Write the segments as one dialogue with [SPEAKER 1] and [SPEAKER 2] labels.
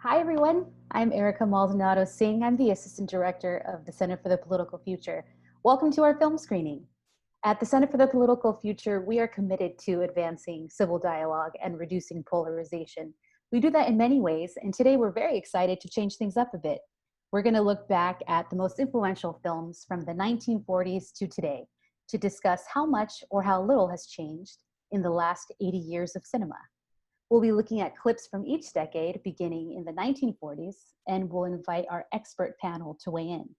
[SPEAKER 1] Hi, everyone. I'm Erica Maldonado Singh. I'm the Assistant Director of the Center for the Political Future. Welcome to our film screening. At the Center for the Political Future, we are committed to advancing civil dialogue and reducing polarization. We do that in many ways, and today we're very excited to change things up a bit. We're going to look back at the most influential films from the 1940s to today to discuss how much or how little has changed in the last 80 years of cinema. We'll be looking at clips from each decade, beginning in the 1940s, and we'll invite our expert panel to weigh in.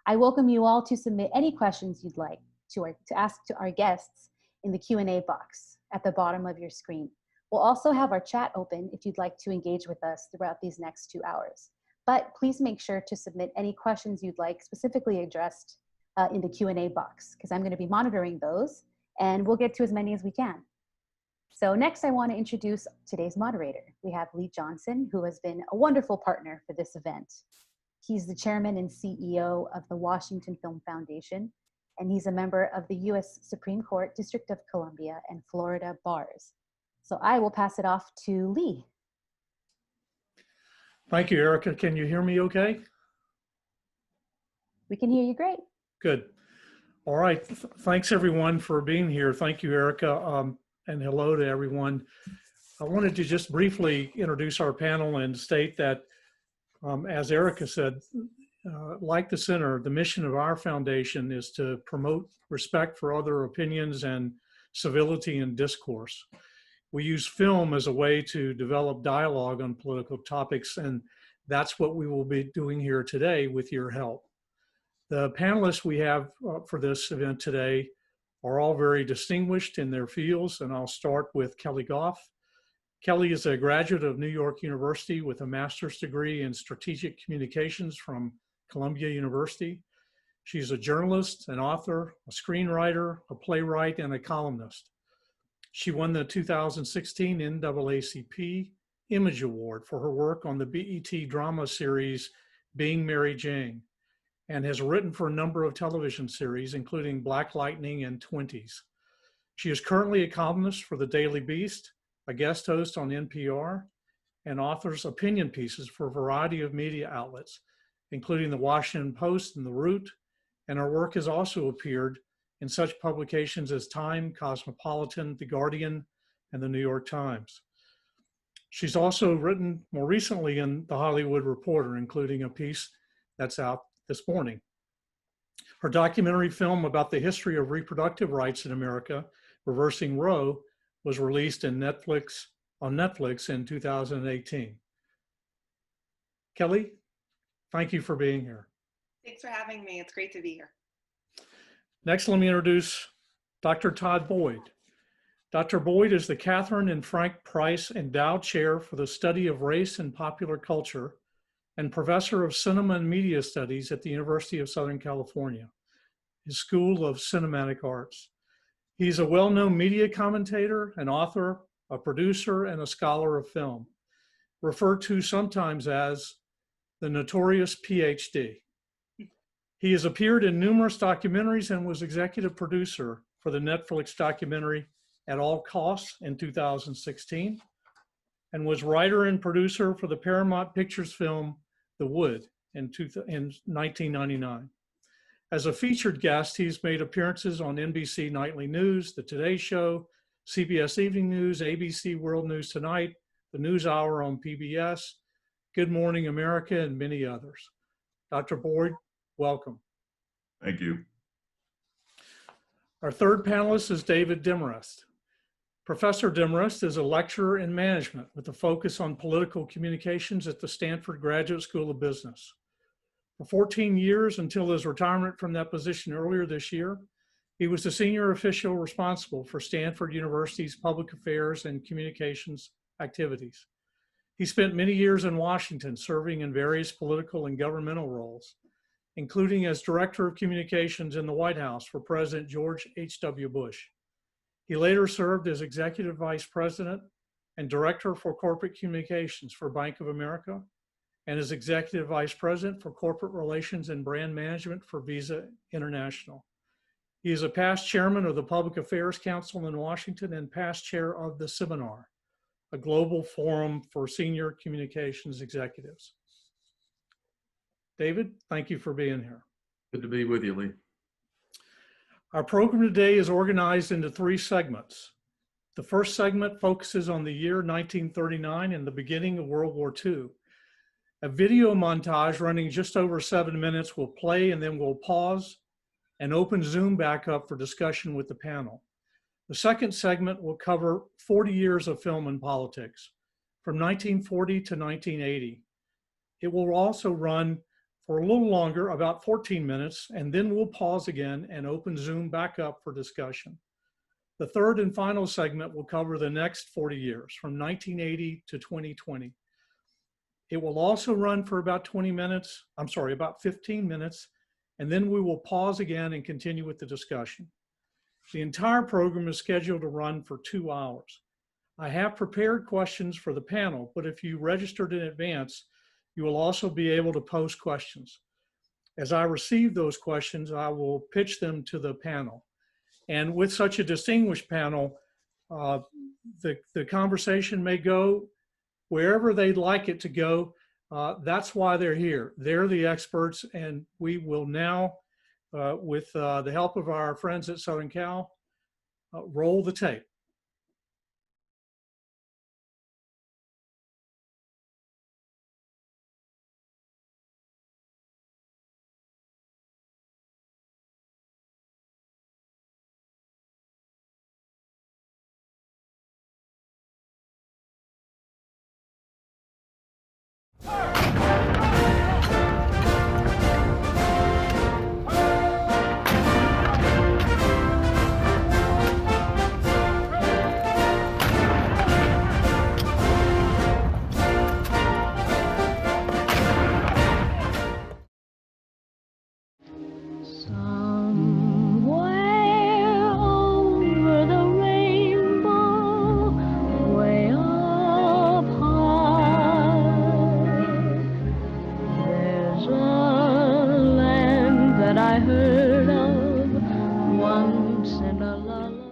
[SPEAKER 1] I welcome you all to submit any questions you'd like to ask to our guests in the Q&A box at the bottom of your screen. We'll also have our chat open if you'd like to engage with us throughout these next 2 hours. But please make sure to submit any questions you'd like specifically addressed in the Q&A box, because I'm going to be monitoring those, and we'll get to as many as we can. So next, I want to introduce today's moderator. We have Lee Johnson, who has been a wonderful partner for this event. He's the chairman and CEO of the Washington Film Foundation, and he's a member of the U.S. Supreme Court, District of Columbia, and Florida bars. So I will pass it off to Lee.
[SPEAKER 2] Thank you, Erica. Can you hear me okay?
[SPEAKER 1] We can hear you great.
[SPEAKER 2] Good. All right. Thanks, everyone, for being here. Thank you, Erica. And hello to everyone. I wanted to just briefly introduce our panel and state that, as Erica said, like the center, the mission of our foundation is to promote respect for other opinions and civility and discourse. We use film as a way to develop dialogue on political topics, and that's what we will be doing here today with your help. The panelists we have for this event today are all very distinguished in their fields, and I'll start with Keli Goff. Keli is a graduate of New York University with a master's degree in strategic communications from Columbia University. She's a journalist, an author, a screenwriter, a playwright, and a columnist. She won the 2016 NAACP Image Award for her work on the BET drama series Being Mary Jane, and has written for a number of television series, including Black Lightning and 20s. She is currently a columnist for the Daily Beast, a guest host on NPR, and authors opinion pieces for a variety of media outlets, including the Washington Post and The Root, and her work has also appeared in such publications as Time, Cosmopolitan, The Guardian, and the New York Times. She's also written more recently in The Hollywood Reporter, including a piece that's out this morning. Her documentary film about the history of reproductive rights in America, Reversing Roe, was released on Netflix in 2018. Keli, thank you for being here.
[SPEAKER 3] Thanks for having me. It's great to be here.
[SPEAKER 2] Next, let me introduce Dr. Todd Boyd. Dr. Boyd is the Katherine and Frank Price Endowed Chair for the Study of Race and Popular Culture and Professor of Cinema and Media Studies at the University of Southern California, his School of Cinematic Arts. He's a well-known media commentator, an author, a producer, and a scholar of film, referred to sometimes as the notorious PhD. He has appeared in numerous documentaries and was executive producer for the Netflix documentary At All Costs in 2016, and was writer and producer for the Paramount Pictures film The Wood in 1999. As a featured guest, he's made appearances on NBC Nightly News, The Today Show, CBS Evening News, ABC World News Tonight, The News Hour on PBS, Good Morning America, and many others. Dr. Boyd, welcome.
[SPEAKER 4] Thank you.
[SPEAKER 2] Our third panelist is David Demarest. Professor Demerist is a lecturer in management with a focus on political communications at the Stanford Graduate School of Business. For 14 years, until his retirement from that position earlier this year, he was the senior official responsible for Stanford University's public affairs and communications activities. He spent many years in Washington serving in various political and governmental roles, including as Director of Communications in the White House for President George H.W. Bush. He later served as Executive Vice President and Director for Corporate Communications for Bank of America, and as Executive Vice President for Corporate Relations and Brand Management for Visa International. He is a past chairman of the Public Affairs Council in Washington and past chair of the seminar, a global forum for senior communications executives. David, thank you for being here.
[SPEAKER 4] Good to be with you, Lee.
[SPEAKER 2] Our program today is organized into 3 segments. The first segment focuses on the year 1939 and the beginning of World War II. A video montage running just over 7 minutes will play, and then we'll pause and open Zoom back up for discussion with the panel. The second segment will cover 40 years of film and politics, from 1940 to 1980. It will also run for a little longer, about 14 minutes, and then we'll pause again and open Zoom back up for discussion. The third and final segment will cover the next 40 years, from 1980 to 2020. It will also run for about 15 minutes, and then we will pause again and continue with the discussion. The entire program is scheduled to run for 2 hours. I have prepared questions for the panel, but if you registered in advance, you will also be able to post questions. As I receive those questions, I will pitch them to the panel. And with such a distinguished panel, the conversation may go wherever they'd like it to go. That's why they're here. They're the experts, and we will now, with the help of our friends at Southern Cal, roll the tape.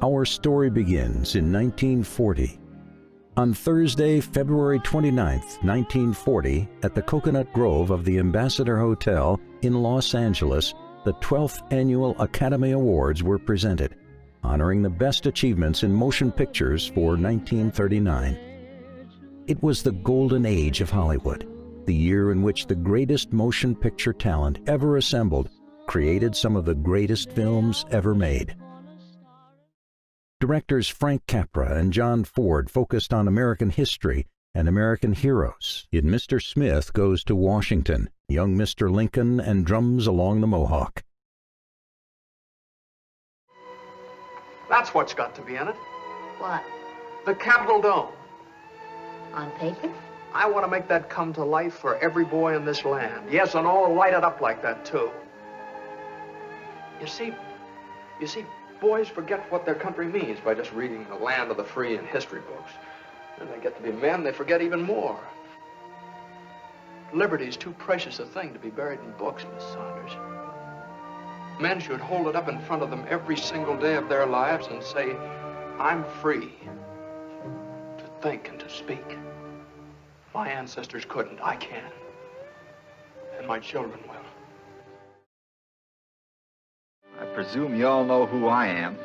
[SPEAKER 5] Our story begins in 1940. On Thursday, February 29th, 1940, at the Coconut Grove of the Ambassador Hotel in Los Angeles, the 12th Annual Academy Awards were presented, honoring the best achievements in motion pictures for 1939. It was the golden age of Hollywood, the year in which the greatest motion picture talent ever assembled created some of the greatest films ever made. Directors Frank Capra and John Ford focused on American history and American heroes in Mr. Smith Goes to Washington, Young Mr. Lincoln, and Drums Along the Mohawk.
[SPEAKER 6] That's what's got to be in it.
[SPEAKER 7] What?
[SPEAKER 6] The Capitol Dome.
[SPEAKER 7] On paper?
[SPEAKER 6] I want to make that come to life for every boy in this land. Yes, and all lighted up like that, too. You see, boys forget what their country means by just reading The Land of the Free in history books. When they get to be men, they forget even more. Liberty's too precious a thing to be buried in books, Miss Saunders. Men should hold it up in front of them every single day of their lives and say, I'm free to think and to speak. My ancestors couldn't, I can. And my children will.
[SPEAKER 8] I presume you all know who I am.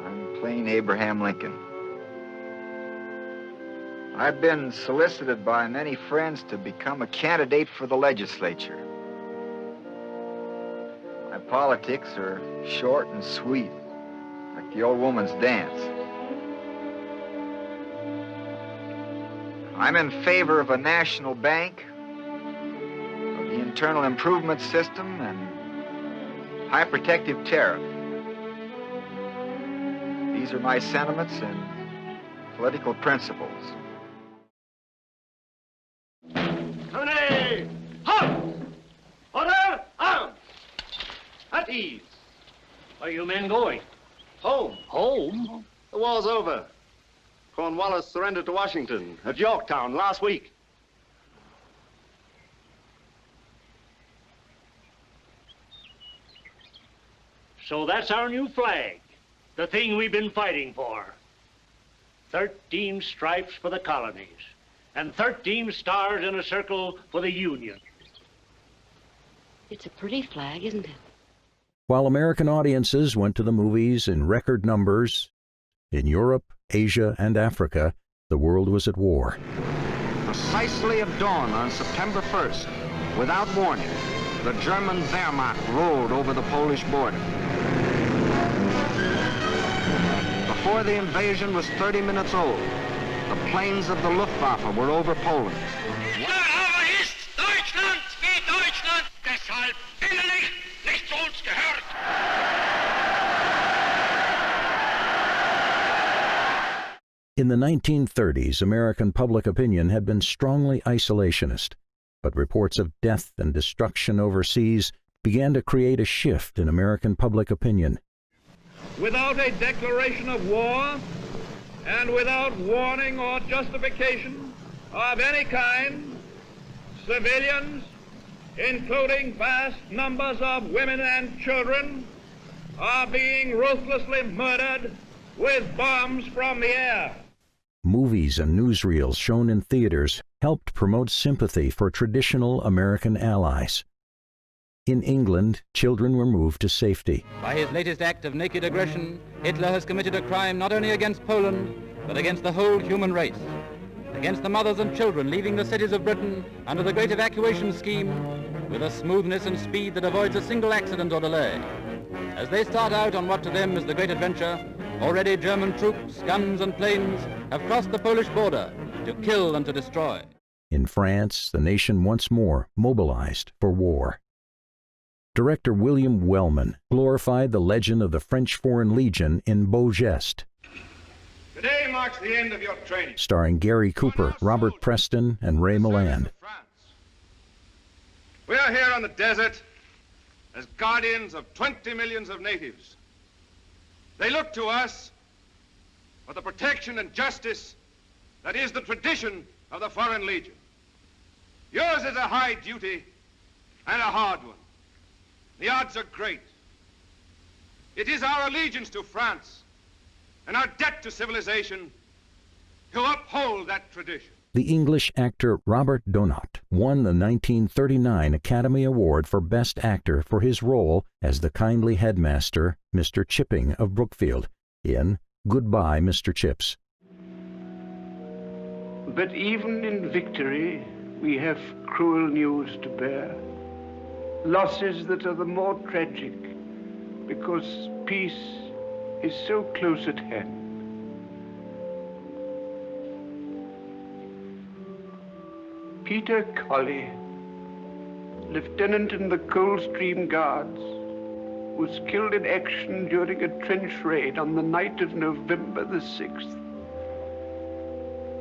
[SPEAKER 8] I'm plain Abraham Lincoln. I've been solicited by many friends to become a candidate for the legislature. My politics are short and sweet, like the old woman's dance. I'm in favor of a national bank, of the internal improvement system, and high protective tariff. These are my sentiments and political principles.
[SPEAKER 9] Company! Halt! Order! Arms! At ease. Where are you men going?
[SPEAKER 10] Home.
[SPEAKER 9] Home?
[SPEAKER 10] The war's over. Cornwallis surrendered to Washington at Yorktown last week.
[SPEAKER 9] So that's our new flag. The thing we've been fighting for. 13 stripes for the colonies, and 13 stars in a circle for the Union.
[SPEAKER 7] It's a pretty flag, isn't it?
[SPEAKER 5] While American audiences went to the movies in record numbers, in Europe, Asia, and Africa, the world was at war.
[SPEAKER 8] Precisely at dawn on September 1st, without warning, the German Wehrmacht rolled over the Polish border. Before the invasion was 30 minutes old, the planes of the Luftwaffe were over Poland.
[SPEAKER 9] Aber ist Deutschland wie Deutschland, deshalb innerlich nicht zu uns gehört.
[SPEAKER 5] In the 1930s, American public opinion had been strongly isolationist, but reports of death and destruction overseas began to create a shift in American public opinion.
[SPEAKER 10] Without a declaration of war and without warning or justification of any kind, civilians, including vast numbers of women and children, are being ruthlessly murdered with bombs from the air.
[SPEAKER 5] Movies and newsreels shown in theaters helped promote sympathy for traditional American allies. In England, children were moved to safety.
[SPEAKER 4] By his latest act of naked aggression, Hitler has committed a crime not only against Poland, but against the whole human race. Against the mothers and children leaving the cities of Britain under the great evacuation scheme with a smoothness and speed that avoids a single accident or delay. As they start out on what to them is the great adventure, already German troops, guns and planes have crossed the Polish border to kill and to destroy.
[SPEAKER 5] In France, the nation once more mobilized for war. Director William Wellman glorified the legend of the French Foreign Legion in Beau Geste.
[SPEAKER 10] Today marks the end of your training.
[SPEAKER 5] Starring Gary Cooper, Robert Preston, and Ray Milland.
[SPEAKER 10] We are here on the desert as guardians of 20 millions of natives. They look to us for the protection and justice that is the tradition of the Foreign Legion. Yours is a high duty and a hard one. The odds are great. It is our allegiance to France and our debt to civilization to uphold that tradition.
[SPEAKER 5] The English actor Robert Donat won the 1939 Academy Award for Best Actor for his role as the kindly headmaster, Mr. Chipping of Brookfield, in Goodbye, Mr. Chips.
[SPEAKER 11] But even in victory, we have cruel news to bear. Losses that are the more tragic because peace is so close at hand. Peter Colley, lieutenant in the Coldstream Guards, was killed in action during a trench raid on the night of November the 6th.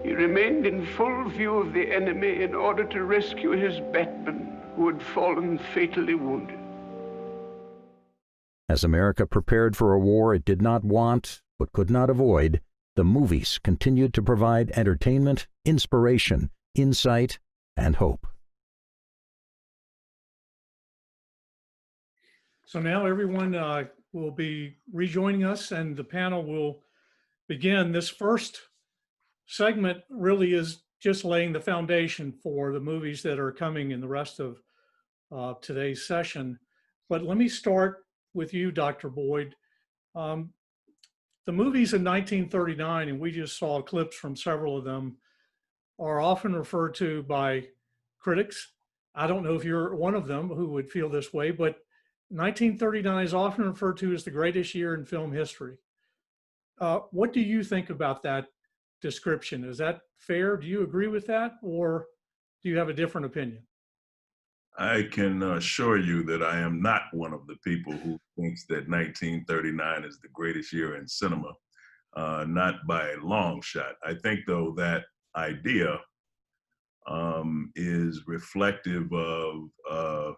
[SPEAKER 11] He remained in full view of the enemy in order to rescue his batman, who had fallen fatally wounded.
[SPEAKER 5] As America prepared for a war it did not want, but could not avoid, the movies continued to provide entertainment, inspiration, insight, and hope.
[SPEAKER 2] So now everyone will be rejoining us and the panel will begin. This first segment really is just laying the foundation for the movies that are coming in the rest of today's session. But let me start with you, Dr. Boyd. The movies in 1939, and we just saw clips from several of them, are often referred to by critics. I don't know if you're one of them who would feel this way, but 1939 is often referred to as the greatest year in film history. What do you think about that description? Is that fair? Do you agree with that, or do you have a different opinion?
[SPEAKER 12] I can assure you that I am not one of the people who thinks that 1939 is the greatest year in cinema, not by a long shot. I think, though, that idea is reflective of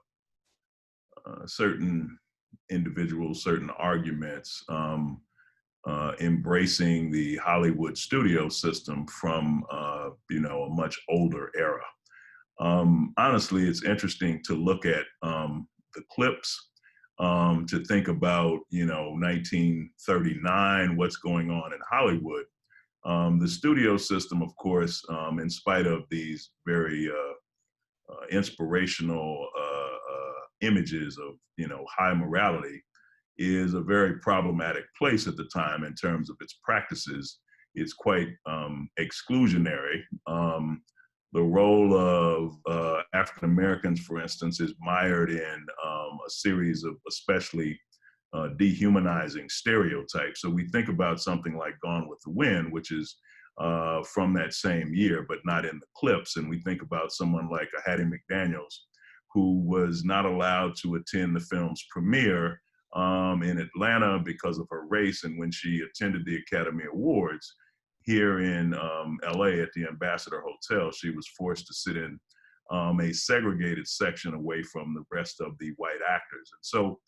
[SPEAKER 12] certain individuals, certain arguments, embracing the Hollywood studio system from a much older era. Honestly, it's interesting to look at the clips, to think about 1939, what's going on in Hollywood. The studio system, of course, in spite of these very inspirational images of, high morality, is a very problematic place at the time in terms of its practices. It's quite exclusionary. The role of African Americans, for instance, is mired in a series of especially dehumanizing stereotypes. So we think about something like Gone with the Wind, which is from that same year, but not in the clips. And we think about someone like a Hattie McDaniel, who was not allowed to attend the film's premiere in Atlanta because of her race. And when she attended the Academy Awards here in LA at the Ambassador Hotel, she was forced to sit in a segregated section away from the rest of the white actors. And so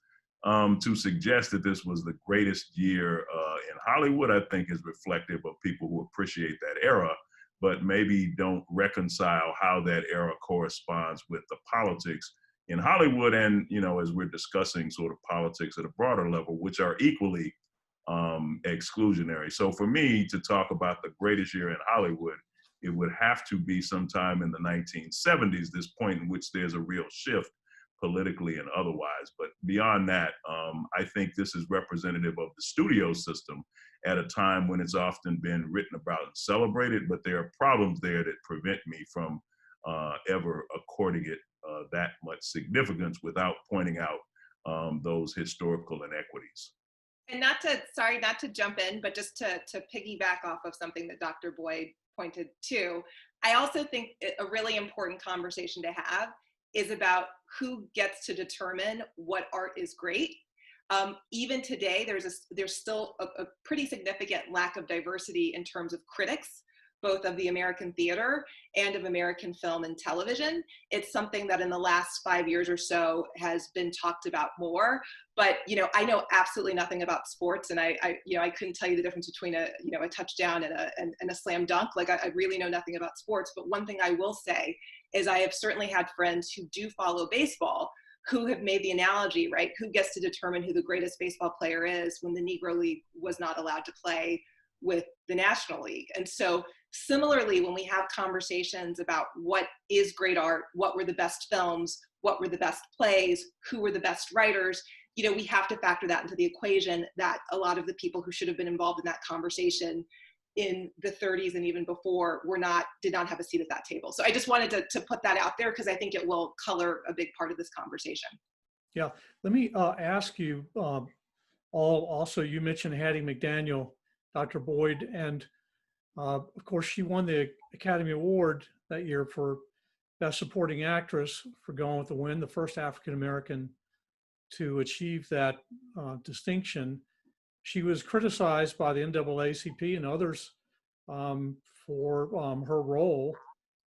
[SPEAKER 12] to suggest that this was the greatest year in Hollywood, I think is reflective of people who appreciate that era, but maybe don't reconcile how that era corresponds with the politics in Hollywood and, as we're discussing sort of politics at a broader level, which are equally exclusionary. So for me to talk about the greatest year in Hollywood, it would have to be sometime in the 1970s, this point in which there's a real shift politically and otherwise. But beyond that, I think this is representative of the studio system at a time when it's often been written about and celebrated, but there are problems there that prevent me from ever according it that much significance without pointing out those historical inequities.
[SPEAKER 3] And not to jump in, but just to piggyback off of something that Dr. Boyd pointed to, I also think a really important conversation to have is about who gets to determine what art is great. Even today, there's still a pretty significant lack of diversity in terms of critics, both of the American theater and of American film and television. It's something that in the last 5 years or so has been talked about more. But I know absolutely nothing about sports, and I couldn't tell you the difference between a touchdown and a slam dunk. Like I really know nothing about sports. But one thing I will say is I have certainly had friends who do follow baseball who have made the analogy, right? Who gets to determine who the greatest baseball player is when the Negro League was not allowed to play with the National League? And so similarly, when we have conversations about what is great art, what were the best films, what were the best plays, who were the best writers, we have to factor that into the equation, that a lot of the people who should have been involved in that conversation in the 30s and even before did not have a seat at that table. So I just wanted to put that out there because I think it will color a big part of this conversation.
[SPEAKER 2] Yeah, let me ask you also, you mentioned Hattie McDaniel, Dr. Boyd, and of course she won the Academy Award that year for Best Supporting Actress for Gone with the Wind, the first African-American to achieve that distinction. She was criticized by the NAACP and others for her role.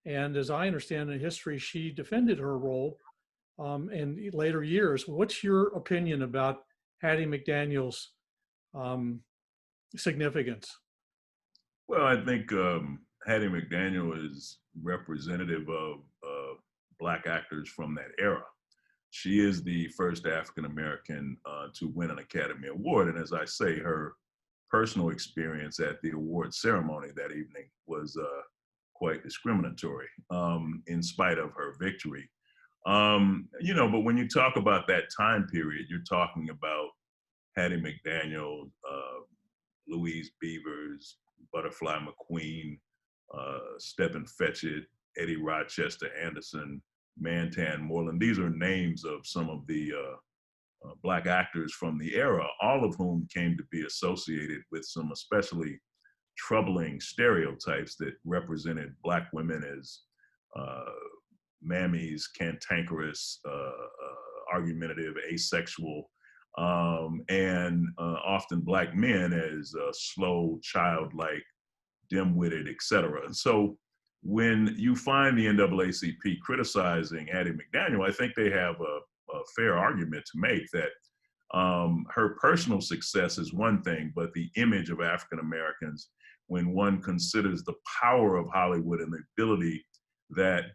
[SPEAKER 2] And as I understand the history, she defended her role in later years. What's your opinion about Hattie McDaniel's significance?
[SPEAKER 12] Well, I think Hattie McDaniel is representative of Black actors from that era. She is the first African-American to win an Academy Award. And as I say, her personal experience at the award ceremony that evening was quite discriminatory in spite of her victory. But when you talk about that time period, you're talking about Hattie McDaniel, Louise Beavers, Butterfly McQueen, Stephen Fetchit, Eddie Rochester Anderson, Mantan Moreland. These are names of some of the Black actors from the era, all of whom came to be associated with some especially troubling stereotypes that represented Black women as mammies, cantankerous, argumentative, asexual, and often Black men as slow, childlike, dim-witted, etc. And so when you find the NAACP criticizing Hattie McDaniel, I think they have a fair argument to make that her personal success is one thing, but the image of African Americans, when one considers the power of Hollywood and the ability that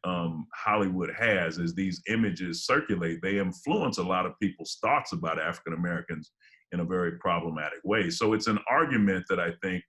[SPEAKER 12] Hollywood has, as these images circulate, they influence a lot of people's thoughts about African Americans in a very problematic way. So it's an argument that I think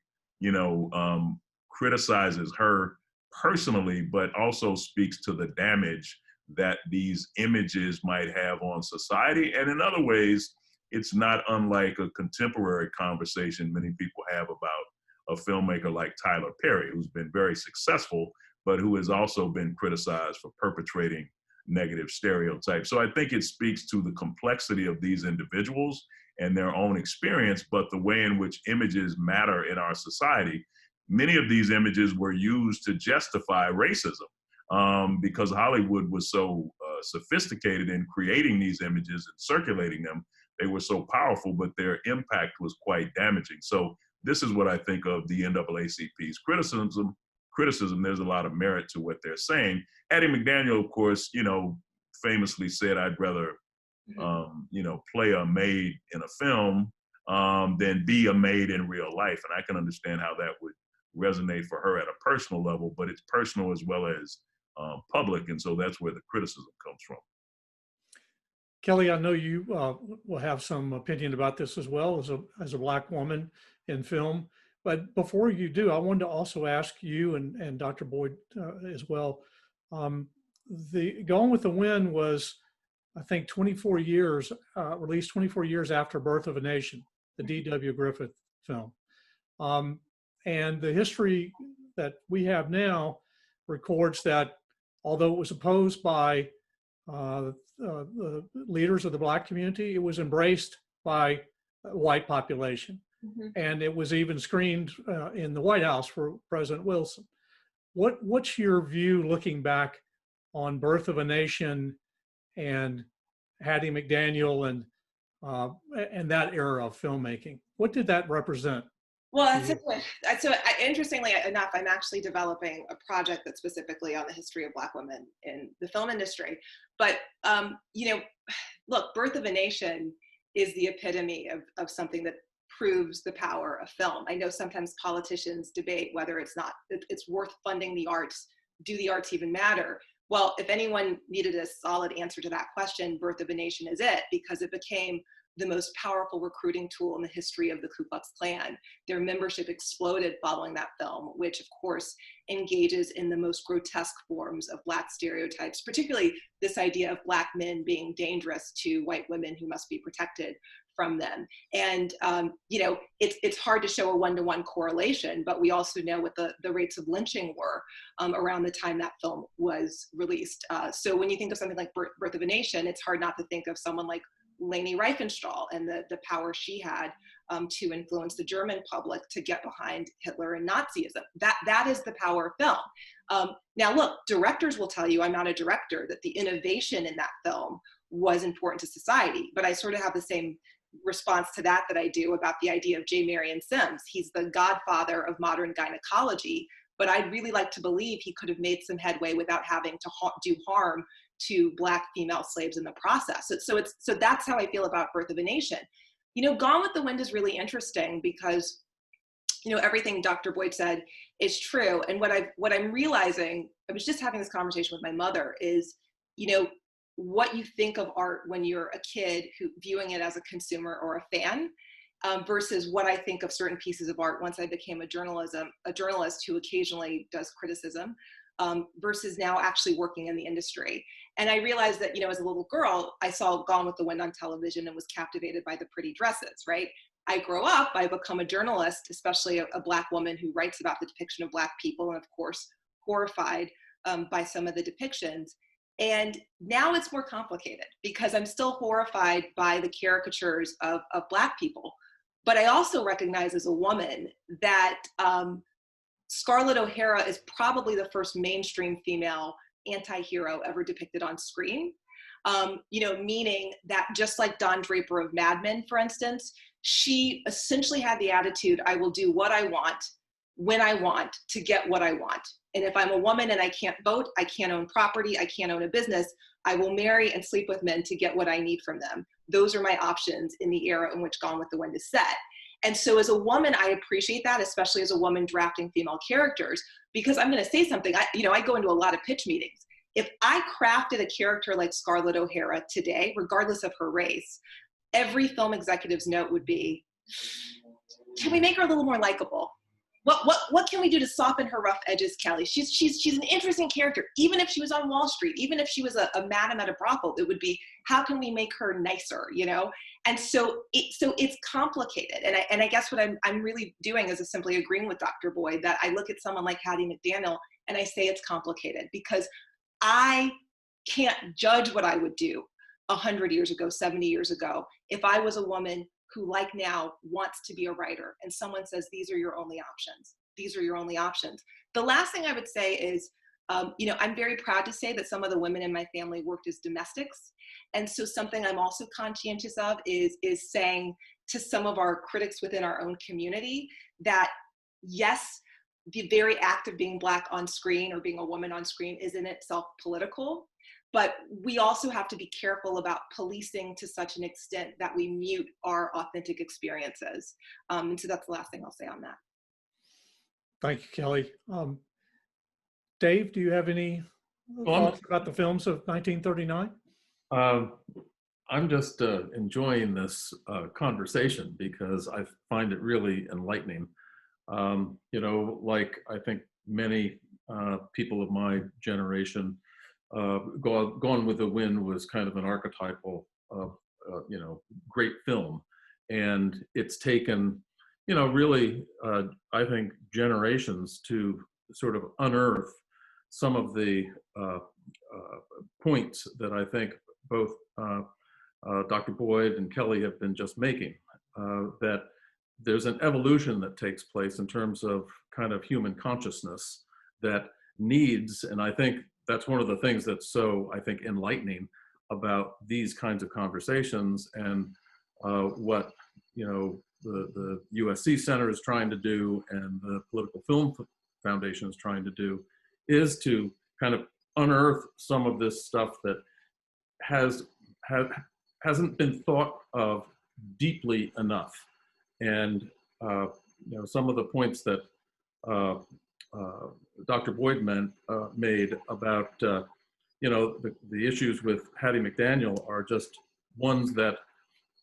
[SPEAKER 12] criticizes her personally, but also speaks to the damage that these images might have on society. And in other ways, it's not unlike a contemporary conversation many people have about a filmmaker like Tyler Perry, who's been very successful, but who has also been criticized for perpetrating negative stereotypes. So I think it speaks to the complexity of these individuals and their own experience, but the way in which images matter in our society. Many of these images were used to justify racism because Hollywood was so sophisticated in creating these images and circulating them. They were so powerful, but their impact was quite damaging. So this is what I think of the NAACP's criticism. There's a lot of merit to what they're saying. Hattie McDaniel, of course, famously said, I'd rather, play a maid in a film than be a maid in real life. And I can understand how that would resonate for her at a personal level, but it's personal as well as public. And so that's where the criticism comes from.
[SPEAKER 2] Keli, I know you will have some opinion about this as well as a Black woman in film. But before you do, I wanted to also ask you and Dr. Boyd as well. The Gone with the Wind was, I think, 24 years, released 24 years after Birth of a Nation, the D.W. Griffith film. And the history that we have now records that although it was opposed by the leaders of the Black community, it was embraced by the white population. And it was even screened in the White House for President Wilson. What's your view looking back on Birth of a Nation and Hattie McDaniel and that era of filmmaking? What did that represent?
[SPEAKER 3] Well, so interestingly enough, I'm actually developing a project that's specifically on the history of Black women in the film industry. But, look, Birth of a Nation is the epitome of something that proves the power of film. I know sometimes politicians debate whether it's worth funding the arts. Do the arts even matter? Well, if anyone needed a solid answer to that question, Birth of a Nation is it, because it became the most powerful recruiting tool in the history of the Ku Klux Klan. Their membership exploded following that film, which of course engages in the most grotesque forms of Black stereotypes, particularly this idea of Black men being dangerous to white women who must be protected from them. And, it's hard to show a one-to-one correlation, but we also know what the rates of lynching were around the time that film was released. So when you think of something like Birth of a Nation, it's hard not to think of someone like Leni Riefenstahl and the power she had to influence the German public to get behind Hitler and Nazism. That is the power of film. Now look, directors will tell you, I'm not a director, that the innovation in that film was important to society, but I sort of have the same response to that I do about the idea of J. Marion Sims. He's the godfather of modern gynecology, but I'd really like to believe he could have made some headway without having to do harm to Black female slaves in the process. So that's how I feel about Birth of a Nation. Gone with the Wind is really interesting because, everything Dr. Boyd said is true. And what I'm realizing, I was just having this conversation with my mother, is, what you think of art when you're a kid viewing it as a consumer or a fan, versus what I think of certain pieces of art once I became a journalist who occasionally does criticism, versus now actually working in the industry. And I realized that, as a little girl, I saw Gone with the Wind on television and was captivated by the pretty dresses, right? I grow up, I become a journalist, especially a Black woman who writes about the depiction of Black people, and of course, horrified by some of the depictions. And now it's more complicated because I'm still horrified by the caricatures of Black people. But I also recognize as a woman that Scarlett O'Hara is probably the first mainstream female anti-hero ever depicted on screen. Meaning that just like Don Draper of Mad Men, for instance, she essentially had the attitude, I will do what I want, when I want, to get what I want. And if I'm a woman and I can't vote, I can't own property, I can't own a business, I will marry and sleep with men to get what I need from them. Those are my options in the era in which Gone with the Wind is set. And so as a woman, I appreciate that, especially as a woman drafting female characters, because I'm going to say something, I go into a lot of pitch meetings. If I crafted a character like Scarlett O'Hara today, regardless of her race, every film executive's note would be, can we make her a little more likable? what can we do to soften her rough edges, Keli? She's an interesting character. Even if she was on Wall Street, even if she was a madam at a brothel, it would be, how can we make her nicer, you know? And so it's complicated. And I guess what I'm really doing is simply agreeing with Dr. Boyd, that I look at someone like Hattie McDaniel and I say it's complicated, because I can't judge what I would do 100 years ago, 70 years ago, if I was a woman who, like now, wants to be a writer, and someone says, these are your only options. These are your only options. The last thing I would say is, you know, I'm very proud to say that some of the women in my family worked as domestics. And so something I'm also conscientious of is saying to some of our critics within our own community that, yes, the very act of being Black on screen or being a woman on screen is in itself political, but we also have to be careful about policing to such an extent that we mute our authentic experiences. And so that's the last thing I'll say on that.
[SPEAKER 2] Thank you, Keli. Dave, do you have any thoughts about the films of 1939?
[SPEAKER 13] I'm just enjoying this conversation because I find it really enlightening. You know, like I think many people of my generation, Gone with the Wind was kind of an archetypal, you know, great film. And it's taken, you know, really, I think, generations to sort of unearth some of the points that I think both Dr. Boyd and Keli have been just making, that there's an evolution that takes place in terms of kind of human consciousness that needs, and I think that's one of the things that's so, I think, enlightening about these kinds of conversations, and what, you know, the USC Center is trying to do and the Political Film Foundation is trying to do, is to kind of unearth some of this stuff that hasn't been thought of deeply enough. And you know, some of the points that Dr. Boyd made about you know, the issues with Hattie McDaniel are just ones that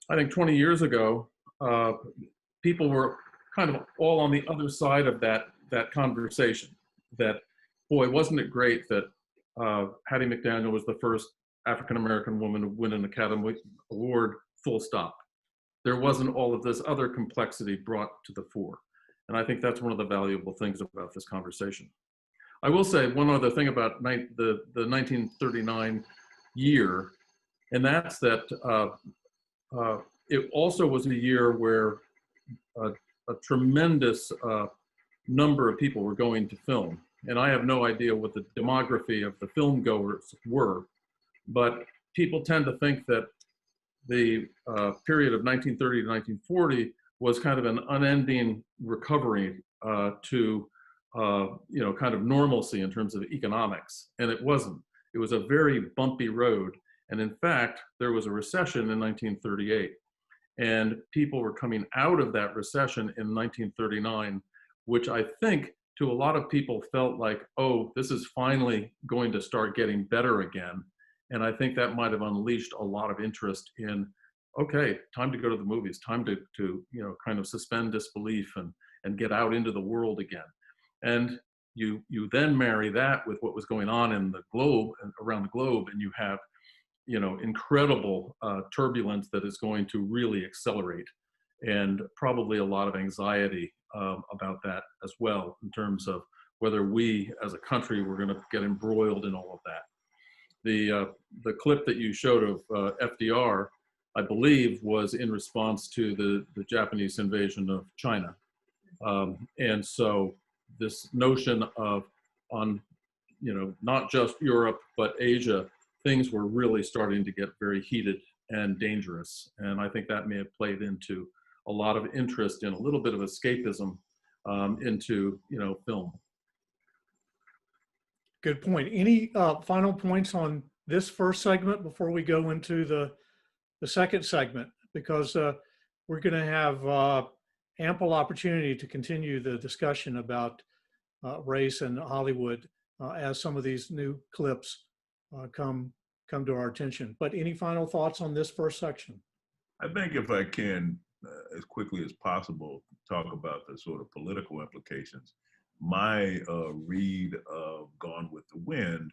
[SPEAKER 13] I think 20 years ago people were kind of all on the other side of that conversation. That, boy, wasn't it great that Hattie McDaniel was the first African-American woman to win an Academy Award, full stop. There wasn't all of this other complexity brought to the fore. And I think that's one of the valuable things about this conversation. I will say one other thing about the 1939 year, and that's that it also was a year where a tremendous number of people were going to film. And I have no idea what the demography of the film goers were, but people tend to think that the period of 1930 to 1940 was kind of an unending recovery to you know, kind of normalcy in terms of economics, and it wasn't. It was a very bumpy road, and in fact, there was a recession in 1938, and people were coming out of that recession in 1939, which I think to a lot of people felt like, oh, this is finally going to start getting better again. And I think that might have unleashed a lot of interest in, okay, time to go to the movies, time to you know, kind of suspend disbelief and get out into the world again. And you then marry that with what was going on in the globe, around the globe, and you have, you know, incredible turbulence that is going to really accelerate, and probably a lot of anxiety about that as well, in terms of whether we as a country were going to get embroiled in all of that. The clip that you showed of FDR, I believe, was in response to the Japanese invasion of China. And so this notion of, on, you know, not just Europe, but Asia, things were really starting to get very heated and dangerous. And I think that may have played into a lot of interest in a little bit of escapism into, you know, film.
[SPEAKER 2] Good point. Any final points on this first segment before we go into the second segment? Because we're going to have ample opportunity to continue the discussion about race and Hollywood as some of these new clips come to our attention. But any final thoughts on this first section?
[SPEAKER 12] I think if I can, as quickly as possible, talk about the sort of political implications. My read of Gone with the Wind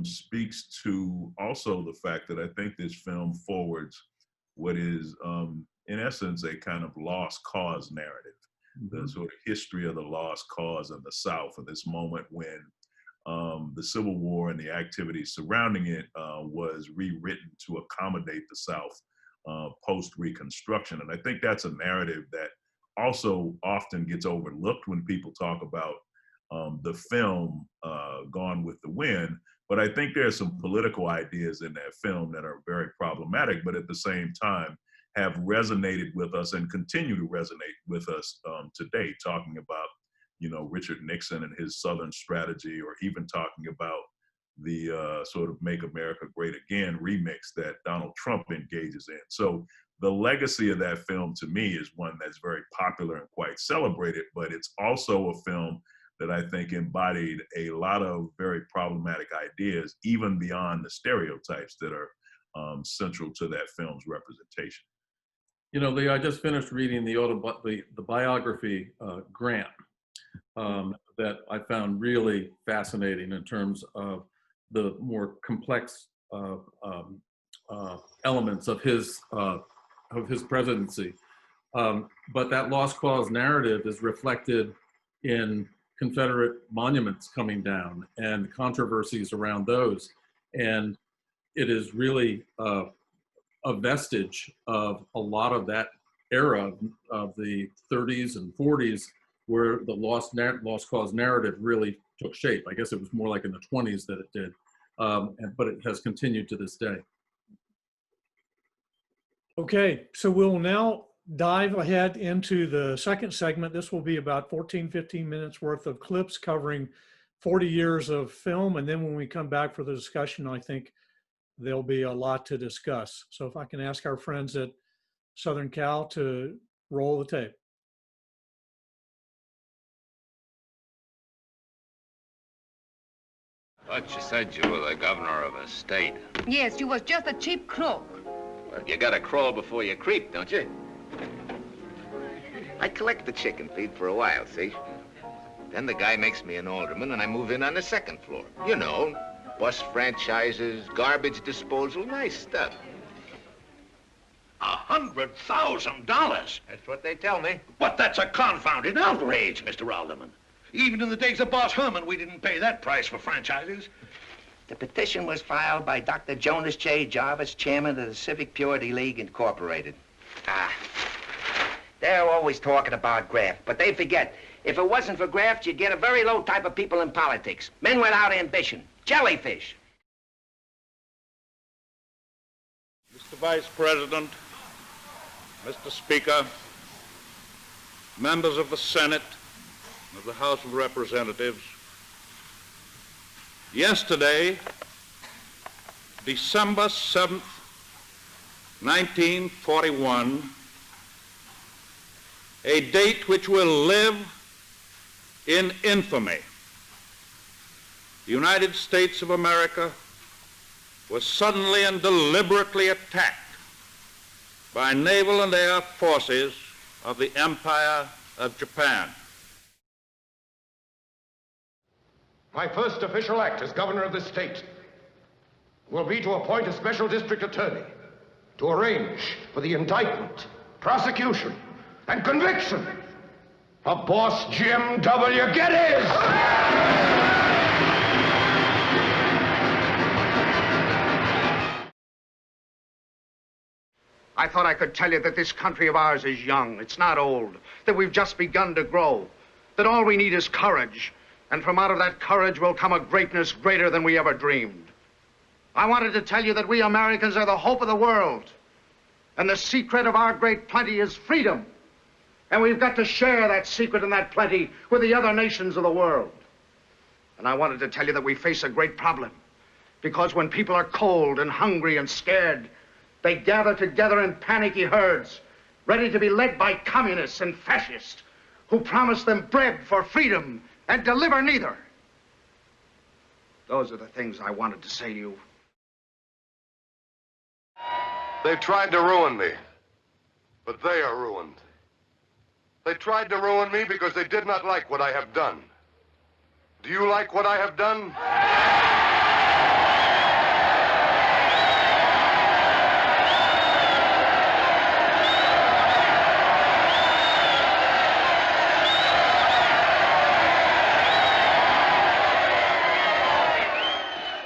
[SPEAKER 12] speaks to also the fact that I think this film forwards what is, in essence, a kind of lost cause narrative, the sort of history of the lost cause of the South at this moment when the Civil War and the activities surrounding it was rewritten to accommodate the South post-Reconstruction. And I think that's a narrative that also often gets overlooked when people talk about the film Gone with the Wind. But I think there's some political ideas in that film that are very problematic, but at the same time have resonated with us and continue to resonate with us today, talking about, you know, Richard Nixon and his Southern strategy, or even talking about the sort of Make America Great Again remix that Donald Trump engages in. So the legacy of that film to me is one that's very popular and quite celebrated, but it's also a film that I think embodied a lot of very problematic ideas, even beyond the stereotypes that are central to that film's representation.
[SPEAKER 13] You know, Lee, I just finished reading the biography, Grant, that I found really fascinating in terms of the more complex elements of his presidency. But that lost cause narrative is reflected in Confederate monuments coming down and controversies around those. And it is really a vestige of a lot of that era of the 30s and 40s, where the lost cause narrative really took shape. I guess it was more like in the 20s that it did, but it has continued to this day.
[SPEAKER 2] Okay, so we'll now dive ahead into the second segment. This will be about 15 minutes worth of clips covering 40 years of film. And then when we come back for the discussion, I think there'll be a lot to discuss. So if I can ask our friends at Southern Cal to roll the tape.
[SPEAKER 14] Thought you said you were the governor of a state.
[SPEAKER 15] Yes, you was just a cheap crook.
[SPEAKER 14] Well, you gotta crawl before you creep, don't you? I collect the chicken feed for a while, see? Then the guy makes me an alderman and I move in on the second floor. You know, bus franchises, garbage disposal, nice stuff.
[SPEAKER 9] $100,000?
[SPEAKER 14] That's what they tell me.
[SPEAKER 9] But that's a confounded outrage, Mr. Alderman. Even in the days of Boss Herman, we didn't pay that price for franchises.
[SPEAKER 14] The petition was filed by Dr. Jonas J. Jarvis, chairman of the Civic Purity League, Incorporated. They're always talking about graft, but they forget, if it wasn't for graft, you'd get a very low type of people in politics. Men without ambition. Jellyfish.
[SPEAKER 10] Mr. Vice President, Mr. Speaker, members of the Senate, of the House of Representatives, yesterday, December 7th, 1941, a date which will live in infamy. The United States of America was suddenly and deliberately attacked by naval and air forces of the Empire of Japan.
[SPEAKER 16] My first official act as governor of the state will be to appoint a special district attorney to arrange for the indictment, prosecution, and conviction of Boss Jim W. Geddes!
[SPEAKER 11] I thought I could tell you that this country of ours is young. It's not old. That we've just begun to grow. That all we need is courage. And from out of that courage will come a greatness greater than we ever dreamed. I wanted to tell you that we Americans are the hope of the world. And the secret of our great plenty is freedom. And we've got to share that secret and that plenty with the other nations of the world. And I wanted to tell you that we face a great problem. Because when people are cold and hungry and scared, they gather together in panicky herds, ready to be led by communists and fascists who promise them bread for freedom and deliver neither. Those are the things I wanted to say to you.
[SPEAKER 10] They've tried to ruin me.
[SPEAKER 16] But they are ruined. They tried to ruin me because they did not like what I have done. Do you like what I have done?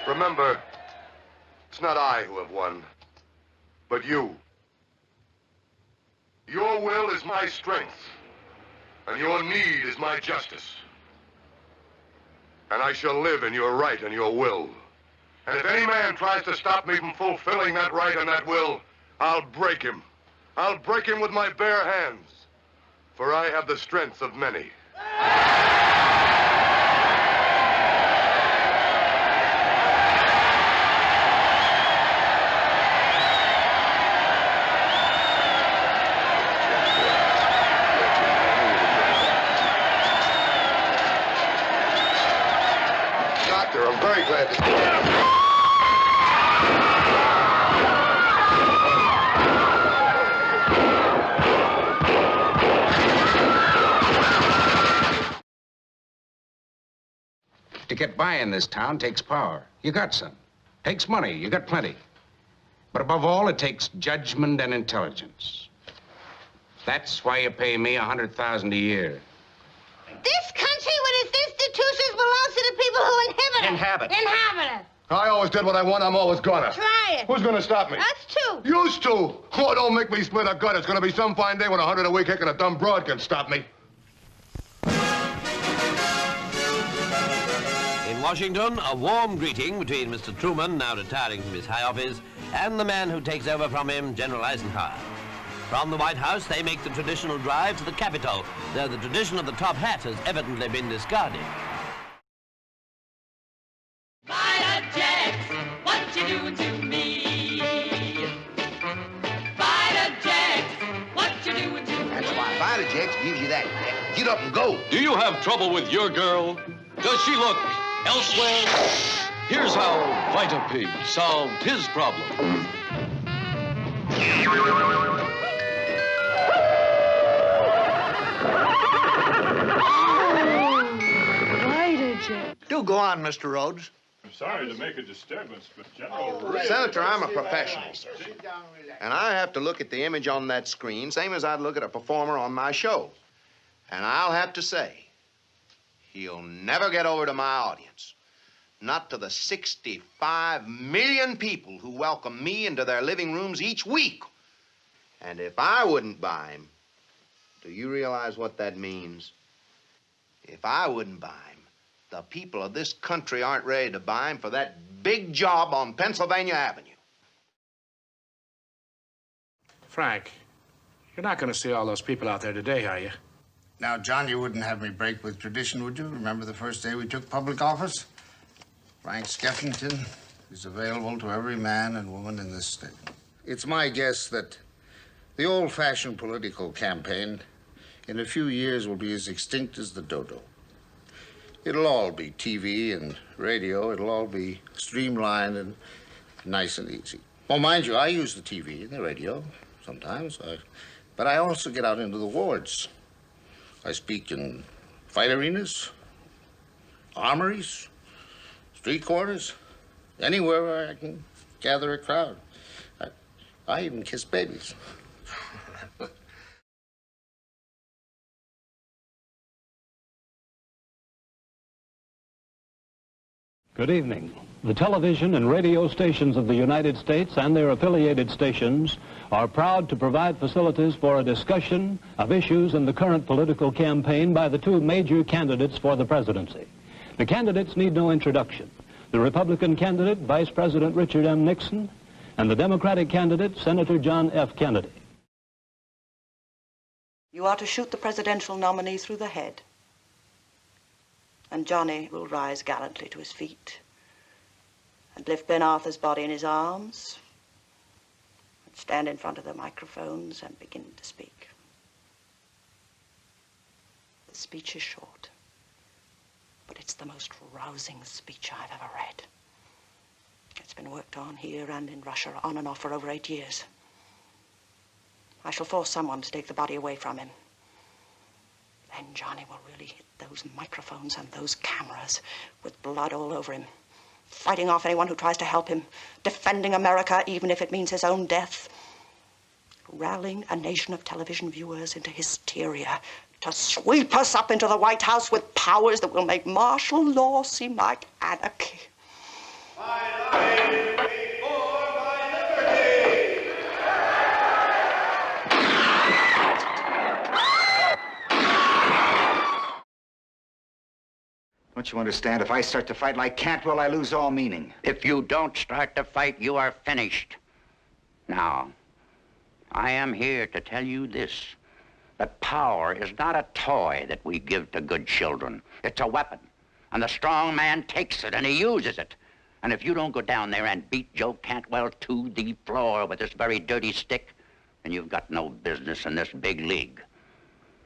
[SPEAKER 16] Remember, it's not I who have won, but you. Your will is my strength, and your need is my justice. And I shall live in your right and your will. And if any man tries to stop me from fulfilling that right and that will, I'll break him. I'll break him with my bare hands, for I have the strength of many. I'm very glad to see you.
[SPEAKER 17] To get by in this town takes power. You got some. Takes money. You got plenty. But above all, it takes judgment and intelligence. That's why you pay me $100,000 a year.
[SPEAKER 15] This country with its institutions belongs to the people who inhabit it. Inhabit it.
[SPEAKER 16] I always did what I want, I'm always gonna.
[SPEAKER 15] Try it.
[SPEAKER 16] Who's gonna stop me?
[SPEAKER 15] Us too.
[SPEAKER 16] Used to. Oh, don't make me split a gut. It's gonna be some fine day when 100 a week hick and a dumb broad can stop me.
[SPEAKER 18] In Washington, a warm greeting between Mr. Truman, now retiring from his high office, and the man who takes over from him, General Eisenhower. From the White House, they make the traditional drive to the Capitol, though the tradition of the top hat has evidently been discarded.
[SPEAKER 19] Fighter jets, what you doing to me? Fighter jets, what you doing to me?
[SPEAKER 14] That's why Fighter Jets gives you that get up and go.
[SPEAKER 20] Do you have trouble with your girl? Does she look elsewhere? Here's how Vita Pig solved his problem.
[SPEAKER 14] Do go on, Mr. Rhodes.
[SPEAKER 10] I'm sorry to make a disturbance, but General
[SPEAKER 14] Senator, I'm a professional. And I have to look at the image on that screen, same as I'd look at a performer on my show. And I'll have to say, he'll never get over to my audience. Not to the 65 million people who welcome me into their living rooms each week. And if I wouldn't buy him, do you realize what that means? If I wouldn't buy him, the people of this country aren't ready to buy him for that big job on Pennsylvania Avenue.
[SPEAKER 17] Frank, you're not going to see all those people out there today, are you?
[SPEAKER 21] Now, John, you wouldn't have me break with tradition, would you? Remember the first day we took public office? Frank Skeffington is available to every man and woman in this state. It's my guess that the old-fashioned political campaign in a few years will be as extinct as the dodo. It'll all be TV and radio. It'll all be streamlined and nice and easy. Well, mind you, I use the TV and the radio sometimes, but I also get out into the wards. I speak in fight arenas, armories, street corners, anywhere where I can gather a crowd. I even kiss babies.
[SPEAKER 22] Good evening. The television and radio stations of the United States and their affiliated stations are proud to provide facilities for a discussion of issues in the current political campaign by the two major candidates for the presidency. The candidates need no introduction. The Republican candidate, Vice President Richard M. Nixon, and the Democratic candidate, Senator John F. Kennedy.
[SPEAKER 23] You are to shoot the presidential nominee through the head. And Johnny will rise gallantly to his feet and lift Ben Arthur's body in his arms and stand in front of the microphones and begin to speak. The speech is short, but it's the most rousing speech I've ever read. It's been worked on here and in Russia on and off for over 8 years. I shall force someone to take the body away from him. Then Johnny will really hit those microphones and those cameras with blood all over him, fighting off anyone who tries to help him, defending America even if it means his own death, rallying a nation of television viewers into hysteria to sweep us up into the White House with powers that will make martial law seem like anarchy.
[SPEAKER 8] Don't you understand? If I start to fight like Cantwell, I lose all meaning.
[SPEAKER 1] If you don't start to fight, you are finished. Now, I am here to tell you this, that power is not a toy that we give to good children. It's a weapon, and the strong man takes it and he uses it. And if you don't go down there and beat Joe Cantwell to the floor with this very dirty stick, then you've got no business in this big league.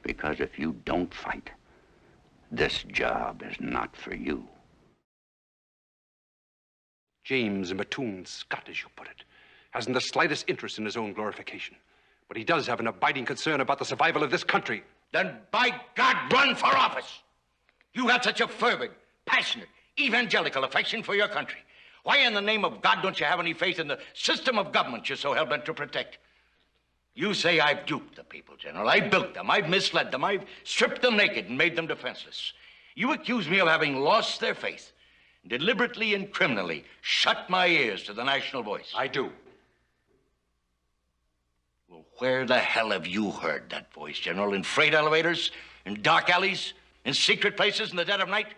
[SPEAKER 1] Because if you don't fight, this job is not for you.
[SPEAKER 6] James Mattoon Scott, as you put it, hasn't the slightest interest in his own glorification. But he does have an abiding concern about the survival of this country.
[SPEAKER 1] Then, by God, run for office. You have such a fervent, passionate, evangelical affection for your country. Why in the name of God don't you have any faith in the system of government you're so hell-bent to protect? You say I've duped the people, General. I built them. I've misled them. I've stripped them naked and made them defenseless. You accuse me of having lost their faith, deliberately and criminally shut my ears to the national voice.
[SPEAKER 6] I do.
[SPEAKER 1] Well, where the hell have you heard that voice, General? In freight elevators? In dark alleys? In secret places in the dead of night?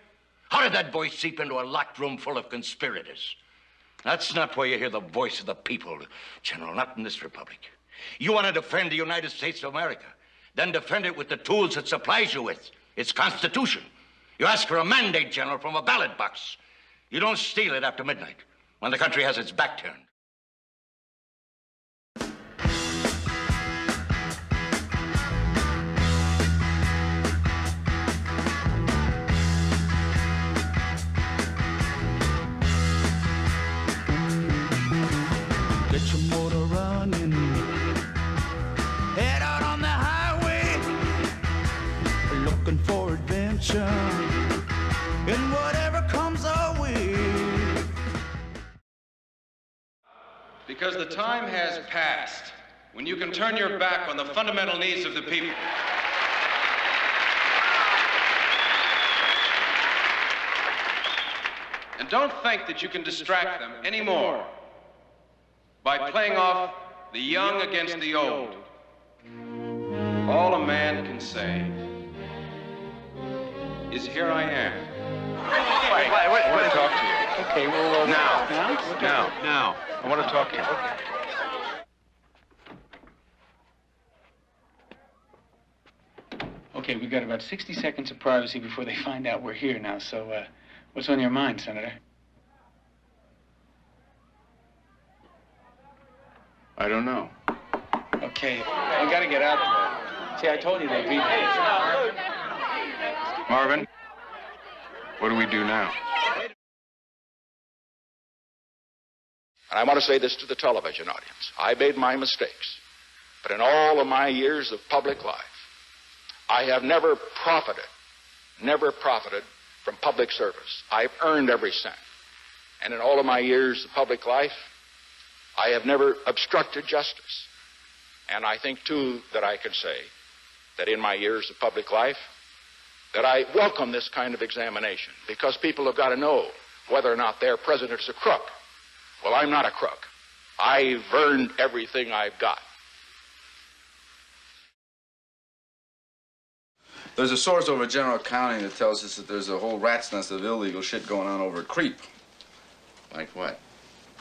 [SPEAKER 1] How did that voice seep into a locked room full of conspirators? That's not where you hear the voice of the people, General, not in this republic. You want to defend the United States of America, then defend it with the tools it supplies you with, its Constitution. You ask for a mandate, General, from a ballot box. You don't steal it after midnight, when the country has its back turned.
[SPEAKER 7] Get your motor running. Head out on the highway, looking for adventure, and whatever comes our way.
[SPEAKER 10] Because the time has passed when you can turn your back on the fundamental needs of the people. And don't think that you can distract them anymore by playing off the young against the old. All a man can say is, here I am.
[SPEAKER 24] Wait,
[SPEAKER 10] I want to talk to you.
[SPEAKER 24] Okay, well,
[SPEAKER 10] Now. I want to talk to you.
[SPEAKER 24] Okay, we've got about 60 seconds of privacy before they find out we're here now, so, what's on your mind, Senator?
[SPEAKER 10] I don't know.
[SPEAKER 24] Okay, I gotta get out there. See, I told you they'd be there.
[SPEAKER 10] Marvin, what do we do now?
[SPEAKER 25] And I want to say this to the television audience. I made my mistakes, but in all of my years of public life, I have never profited from public service. I've earned every cent. And in all of my years of public life, I have never obstructed justice. And I think, too, that I can say that in my years of public life, that I welcome this kind of examination, because people have got to know whether or not their president is a crook. Well, I'm not a crook. I've earned everything I've got.
[SPEAKER 26] There's a source over at General Accounting that tells us that there's a whole rat's nest of illegal shit going on over at Creep.
[SPEAKER 14] Like what?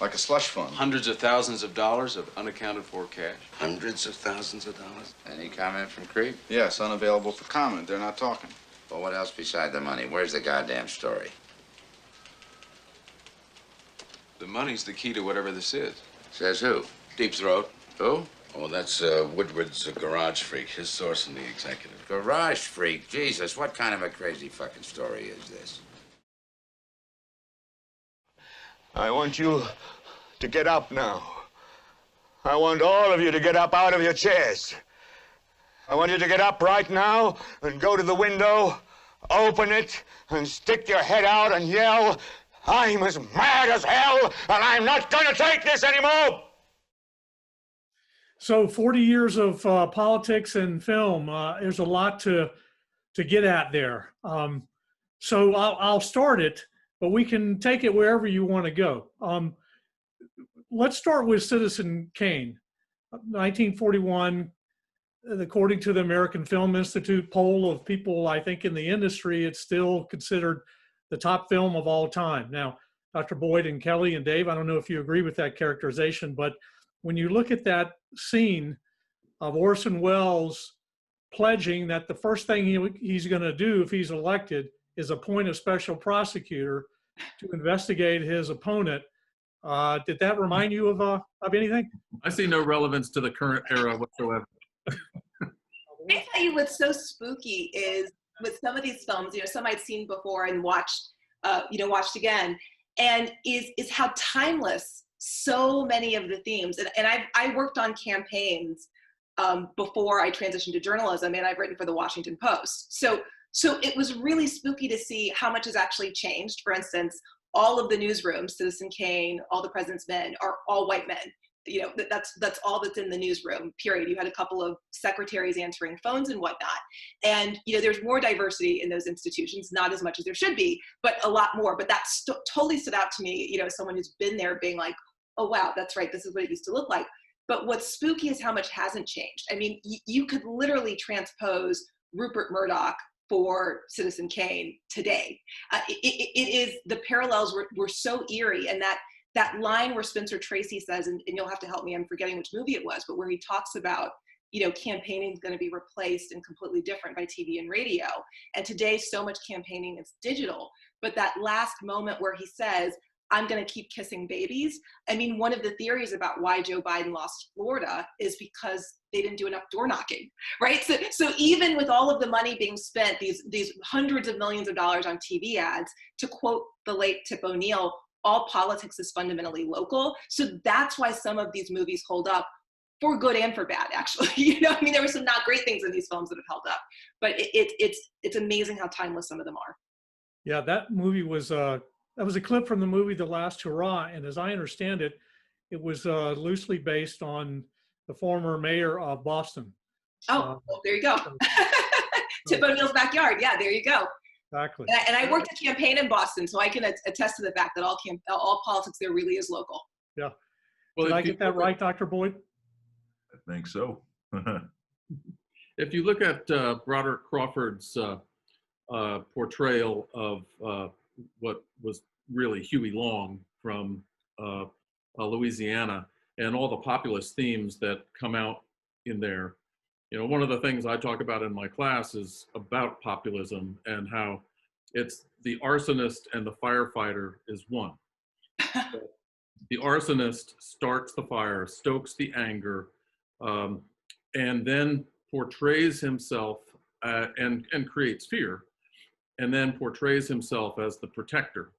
[SPEAKER 26] Like a slush fund.
[SPEAKER 27] Hundreds of thousands of dollars of unaccounted for cash.
[SPEAKER 14] Hundreds of thousands of dollars? Any comment from Creep?
[SPEAKER 26] Yes, unavailable for comment. They're not talking.
[SPEAKER 14] Well, what else beside the money? Where's the goddamn story?
[SPEAKER 27] The money's the key to whatever this is.
[SPEAKER 14] Says who?
[SPEAKER 27] Deep Throat.
[SPEAKER 14] Who?
[SPEAKER 27] Oh, that's Woodward's garage freak, his source in the executive.
[SPEAKER 14] Garage freak? Jesus, what kind of a crazy fucking story is this?
[SPEAKER 25] I want you to get up now.
[SPEAKER 2] I want all of you to get up out of your chairs. I want you to get up right now and go to the window, open it, and stick your head out and yell, "I'm as mad as hell, and I'm not going to take this anymore!"
[SPEAKER 3] So 40 years of politics and film, there's a lot to get at there. So I'll start it, but we can take it wherever you want to go. Let's start with Citizen Kane, 1941. According to the American Film Institute poll of people, I think, in the industry, it's still considered the top film of all time. Now, Dr. Boyd and Keli and Dave, I don't know if you agree with that characterization, but when you look at that scene of Orson Welles pledging that the first thing he's going to do if he's elected is appoint a special prosecutor to investigate his opponent, did that remind you of anything?
[SPEAKER 4] I see no relevance to the current era whatsoever.
[SPEAKER 5] I tell you what's so spooky is with some of these films, some I'd seen before and watched again, and is how timeless so many of the themes. And I worked on campaigns before I transitioned to journalism, and I've written for the Washington Post. So it was really spooky to see how much has actually changed. For instance, all of the newsrooms, Citizen Kane, All the President's Men, are all white men. That's all that's in the newsroom, period. You had a couple of secretaries answering phones and whatnot. And, there's more diversity in those institutions, not as much as there should be, but a lot more. But that totally stood out to me, someone who's been there being like, oh, wow, that's right. This is what it used to look like. But what's spooky is how much hasn't changed. I mean, you could literally transpose Rupert Murdoch for Citizen Kane today. It is, the parallels were so eerie. And that line where Spencer Tracy says, and you'll have to help me, I'm forgetting which movie it was, but where he talks about, campaigning is going to be replaced and completely different by TV and radio. And today, so much campaigning is digital. But that last moment where he says, I'm going to keep kissing babies. I mean, one of the theories about why Joe Biden lost Florida is because they didn't do enough door knocking, right? So even with all of the money being spent, these hundreds of millions of dollars on TV ads, to quote the late Tip O'Neill, all politics is fundamentally local. So that's why some of these movies hold up, for good and for bad, actually. I mean, there were some not great things in these films that have held up, but it's amazing how timeless some of them are.
[SPEAKER 3] Yeah, that movie was, that was a clip from the movie The Last Hurrah. And as I understand it, it was loosely based on the former mayor of Boston.
[SPEAKER 5] Oh, well, there you go. Tip O'Neill's backyard. Yeah, there you go.
[SPEAKER 3] Exactly.
[SPEAKER 5] And I worked a campaign in Boston, so I can attest to the fact that all politics there really is local.
[SPEAKER 3] Yeah. Well, did I get that right, Dr. Boyd?
[SPEAKER 9] I think so.
[SPEAKER 4] If you look at Broderick Crawford's portrayal of what was really Huey Long from Louisiana, and all the populist themes that come out in there, one of the things I talk about in my class is about populism and how it's the arsonist and the firefighter is one. The arsonist starts the fire, stokes the anger, and then portrays himself and creates fear, and then portrays himself as the protector.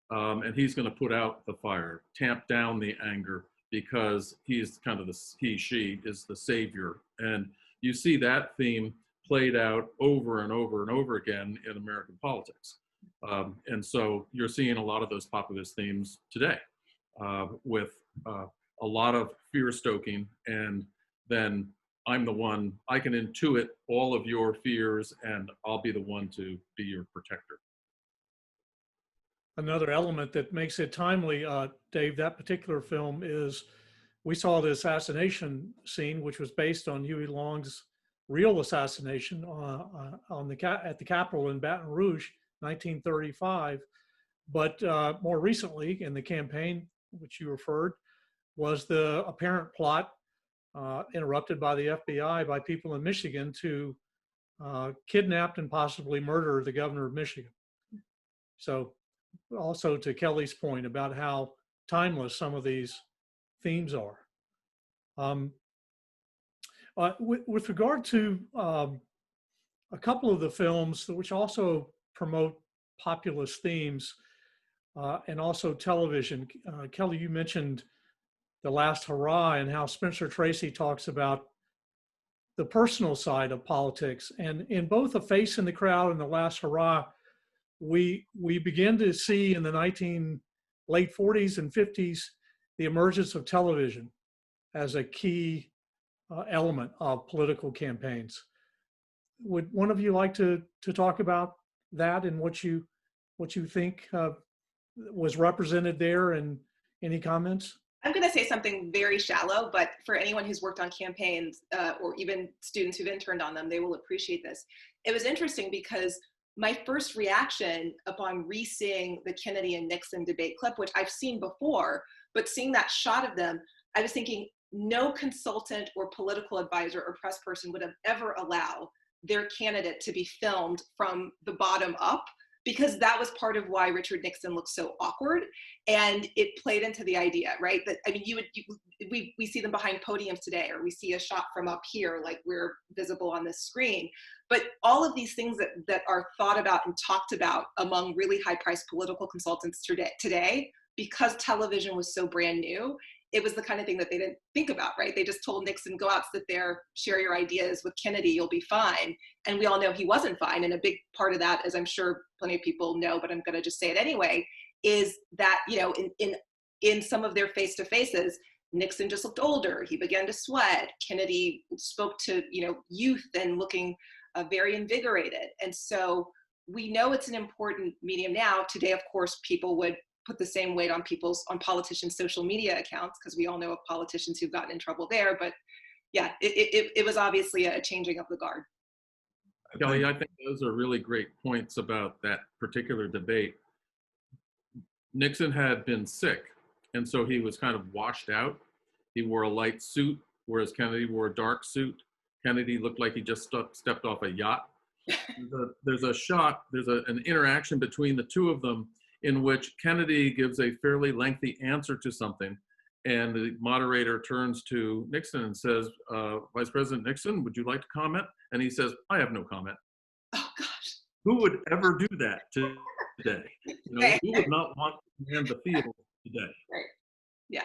[SPEAKER 4] And he's going to put out the fire, tamp down the anger, because he's kind of she is the savior. And you see that theme played out over and over and over again in American politics. And so you're seeing a lot of those populist themes today, with a lot of fear stoking, and then I'm the one, I can intuit all of your fears, and I'll be the one to be your protector.
[SPEAKER 3] Another element that makes it timely, Dave, that particular film is, we saw the assassination scene, which was based on Huey Long's real assassination at the Capitol in Baton Rouge, 1935. But more recently, in the campaign, which you referred, was the apparent plot interrupted by the FBI by people in Michigan to kidnap and possibly murder the governor of Michigan. So also to Kelly's point about how timeless some of these themes are. With regard to a couple of the films which also promote populist themes and also television, Keli, you mentioned The Last Hurrah, and how Spencer Tracy talks about the personal side of politics. And in both A Face in the Crowd and The Last Hurrah, we begin to see in the late 40s and 50s the emergence of television as a key element of political campaigns. Would one of you like to talk about that and what you think was represented there, and any comments?
[SPEAKER 5] I'm going to say something very shallow, but for anyone who's worked on campaigns or even students who've interned on them, they will appreciate this. It was interesting because my first reaction upon re-seeing the Kennedy and Nixon debate clip, which I've seen before, but seeing that shot of them, I was thinking no consultant or political advisor or press person would have ever allowed their candidate to be filmed from the bottom up, because that was part of why Richard Nixon looked so awkward. And it played into the idea, right? That, I mean, we see them behind podiums today, or we see a shot from up here, like we're visible on this screen. But all of these things that are thought about and talked about among really high-priced political consultants today, because television was so brand new, it was the kind of thing that they didn't think about, right? They just told Nixon, go out, sit there, share your ideas with Kennedy, you'll be fine. And we all know he wasn't fine. And a big part of that, as I'm sure plenty of people know, but I'm gonna just say it anyway, is that, you know, in some of their face-to-faces, Nixon just looked older, he began to sweat. Kennedy spoke to, you know, youth and looking very invigorated. And so we know it's an important medium now. Today, of course, people would put the same weight on politicians' social media accounts, because we all know of politicians who've gotten in trouble there. But yeah, it was obviously a changing of the guard.
[SPEAKER 4] Keli, I think those are really great points about that particular debate. Nixon had been sick, and so he was kind of washed out. He wore a light suit, whereas Kennedy wore a dark suit. Kennedy looked like he just stepped off a yacht. There's a shot, there's an interaction between the two of them in which Kennedy gives a fairly lengthy answer to something, and the moderator turns to Nixon and says, Vice President Nixon, would you like to comment? And he says, I have no comment.
[SPEAKER 5] Oh, gosh.
[SPEAKER 4] Who would ever do that today? You know, who would not want to command the field today?
[SPEAKER 5] Right. Yeah.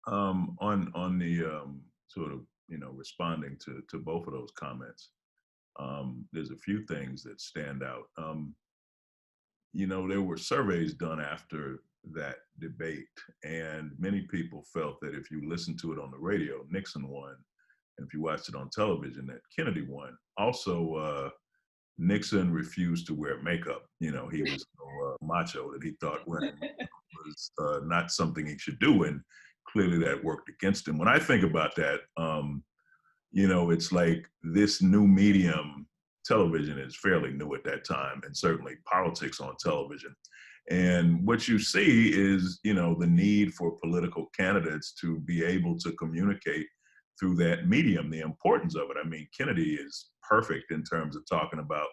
[SPEAKER 9] On the sort of, you know, responding to both of those comments, there's a few things that stand out. You know, there were surveys done after that debate, and many people felt that if you listened to it on the radio, Nixon won, and if you watched it on television, that Kennedy won. Also, Nixon refused to wear makeup. You know, he was so macho that he thought women was not something he should do, and clearly that worked against him. When I think about that, you know, it's like this new medium, television is fairly new at that time, and certainly politics on television. And what you see is, you know, the need for political candidates to be able to communicate through that medium, the importance of it. I mean, Kennedy is perfect in terms of talking about,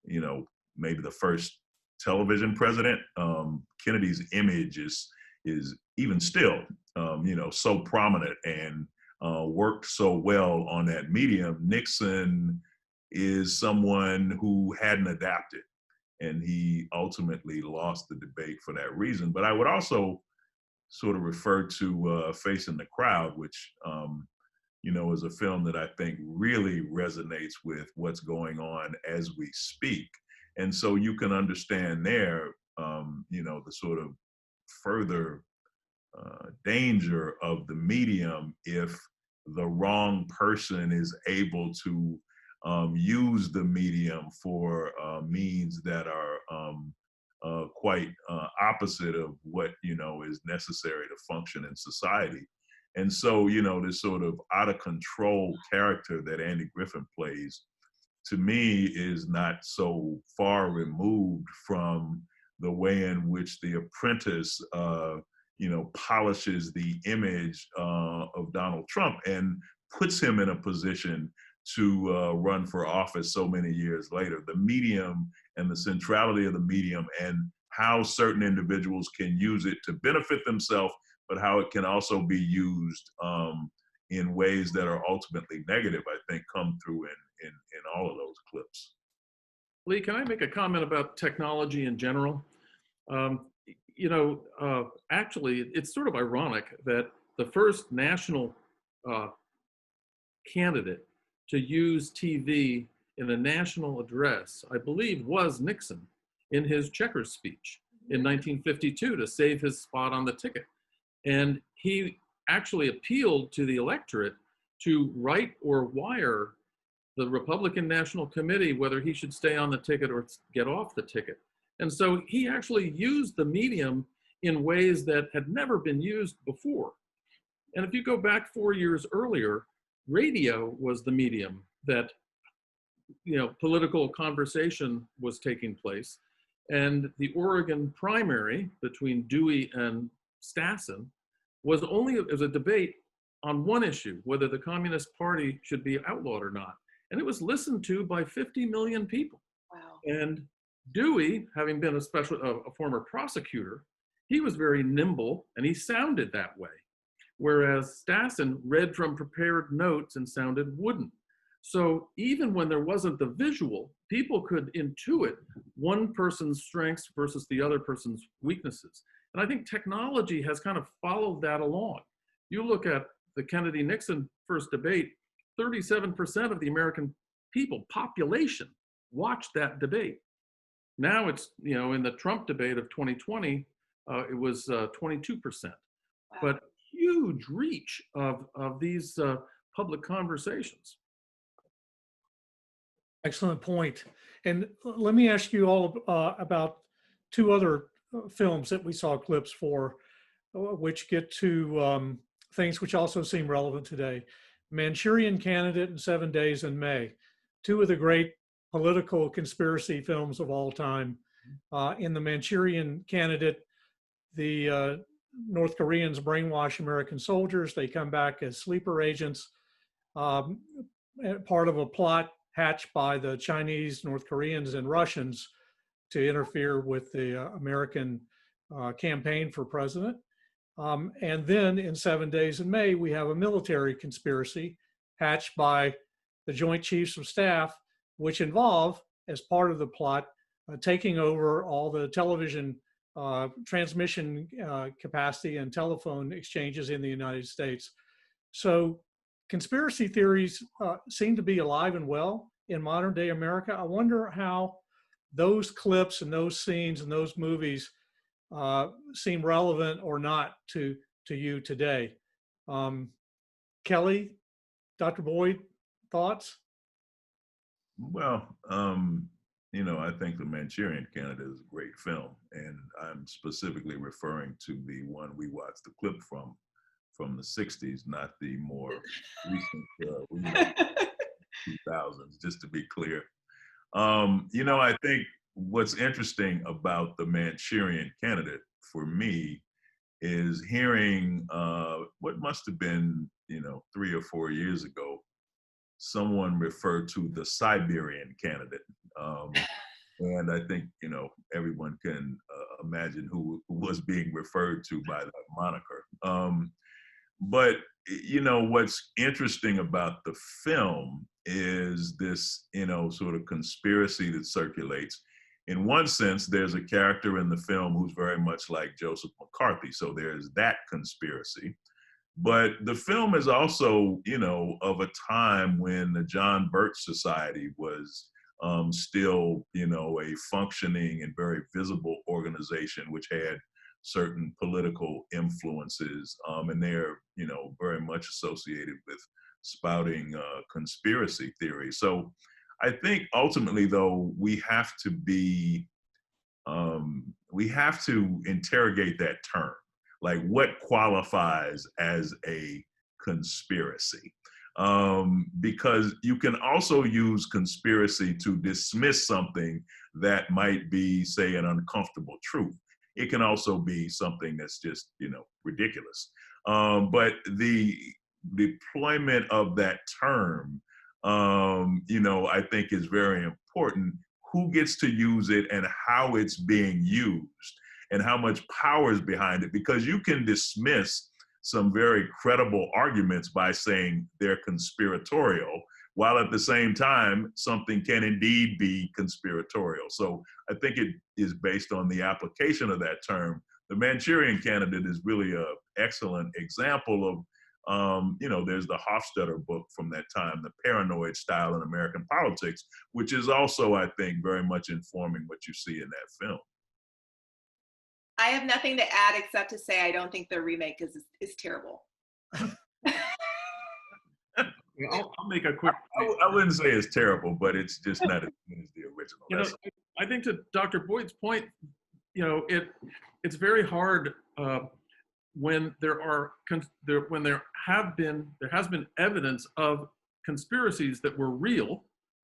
[SPEAKER 9] you know, maybe the first television president. Kennedy's image is even still, you know, so prominent and worked so well on that medium. Nixon is someone who hadn't adapted, and he ultimately lost the debate for that reason. But I would also sort of refer to Face in the Crowd, which, you know, is a film that I think really resonates with what's going on as we speak. And so you can understand there, you know, the sort of further danger of the medium if the wrong person is able to use the medium for means that are quite opposite of what, you know, is necessary to function in society. And so, you know, this sort of out of control character that Andy Griffin plays, to me, is not so far removed from the way in which The Apprentice, you know, polishes the image of Donald Trump and puts him in a position to run for office so many years later. The medium and the centrality of the medium and how certain individuals can use it to benefit themselves, but how it can also be used in ways that are ultimately negative, I think, come through in all of those clips.
[SPEAKER 4] Lee, can I make a comment about technology in general? You know, actually, it's sort of ironic that the first national candidate to use TV in a national address, I believe, was Nixon in his Checkers speech in 1952 to save his spot on the ticket. And he actually appealed to the electorate to write or wire the Republican National Committee whether he should stay on the ticket or get off the ticket. And so he actually used the medium in ways that had never been used before. And if you go back 4 years earlier, radio was the medium that, you know, political conversation was taking place. And the Oregon primary between Dewey and Stassen was only as a debate on one issue, whether the Communist Party should be outlawed or not. And it was listened to by 50 million people.
[SPEAKER 5] Wow.
[SPEAKER 4] And Dewey, having been a former prosecutor, he was very nimble and he sounded that way. Whereas Stassen read from prepared notes and sounded wooden. So even when there wasn't the visual, people could intuit one person's strengths versus the other person's weaknesses. And I think technology has kind of followed that along. You look at the Kennedy-Nixon first debate, 37% of the American population watched that debate. Now it's, you know, in the Trump debate of 2020, it was 22%. Wow. But huge reach of these public conversations.
[SPEAKER 3] Excellent point. And let me ask you all about two other films that we saw clips for, which get to things which also seem relevant today. Manchurian Candidate and 7 Days in May, two of the great political conspiracy films of all time. In the Manchurian Candidate, the North Koreans brainwash American soldiers. They come back as sleeper agents, part of a plot hatched by the Chinese, North Koreans, and Russians to interfere with the American campaign for president. And then in 7 Days in May, we have a military conspiracy hatched by the Joint Chiefs of Staff, which involve, as part of the plot, taking over all the television transmission capacity and telephone exchanges in the United States. So conspiracy theories seem to be alive and well in modern day America. I wonder how those clips and those scenes and those movies seem relevant or not to you today. Keli, Dr. Boyd, thoughts?
[SPEAKER 9] Well, you know, I think The Manchurian Candidate is a great film, and I'm specifically referring to the one we watched the clip from the 60s, not the more recent 2000s, just to be clear. You know, I think what's interesting about The Manchurian Candidate for me is hearing what must have been, you know, 3 or 4 years ago, someone referred to the Siberian Candidate. And I think, you know, everyone can imagine who was being referred to by that moniker. But, you know, what's interesting about the film is this, you know, sort of conspiracy that circulates. In one sense, there's a character in the film who's very much like Joseph McCarthy. So there's that conspiracy. But the film is also, you know, of a time when the John Birch Society was still, you know, a functioning and very visible organization which had certain political influences, and they're, you know, very much associated with spouting conspiracy theory. So I think ultimately, though, we have to interrogate that term. Like, what qualifies as a conspiracy? Because you can also use conspiracy to dismiss something that might be, say, an uncomfortable truth. It can also be something that's just, you know, ridiculous. But the deployment of that term, you know, I think is very important. Who gets to use it and how it's being used and how much power is behind it, because you can dismiss some very credible arguments by saying they're conspiratorial, while at the same time, something can indeed be conspiratorial. So I think it is based on the application of that term the Manchurian Candidate is really an excellent example of, there's the Hofstadter book from that time, The Paranoid Style in American Politics, which is also, I think, very much informing what you see in that film.
[SPEAKER 5] I have nothing to add except to say I don't think the remake is terrible.
[SPEAKER 4] I'll make a quick.
[SPEAKER 9] I wouldn't say it's terrible, but it's just not as good as the original.
[SPEAKER 4] I think to Dr. Boyd's point, it's very hard when there has been evidence of conspiracies that were real.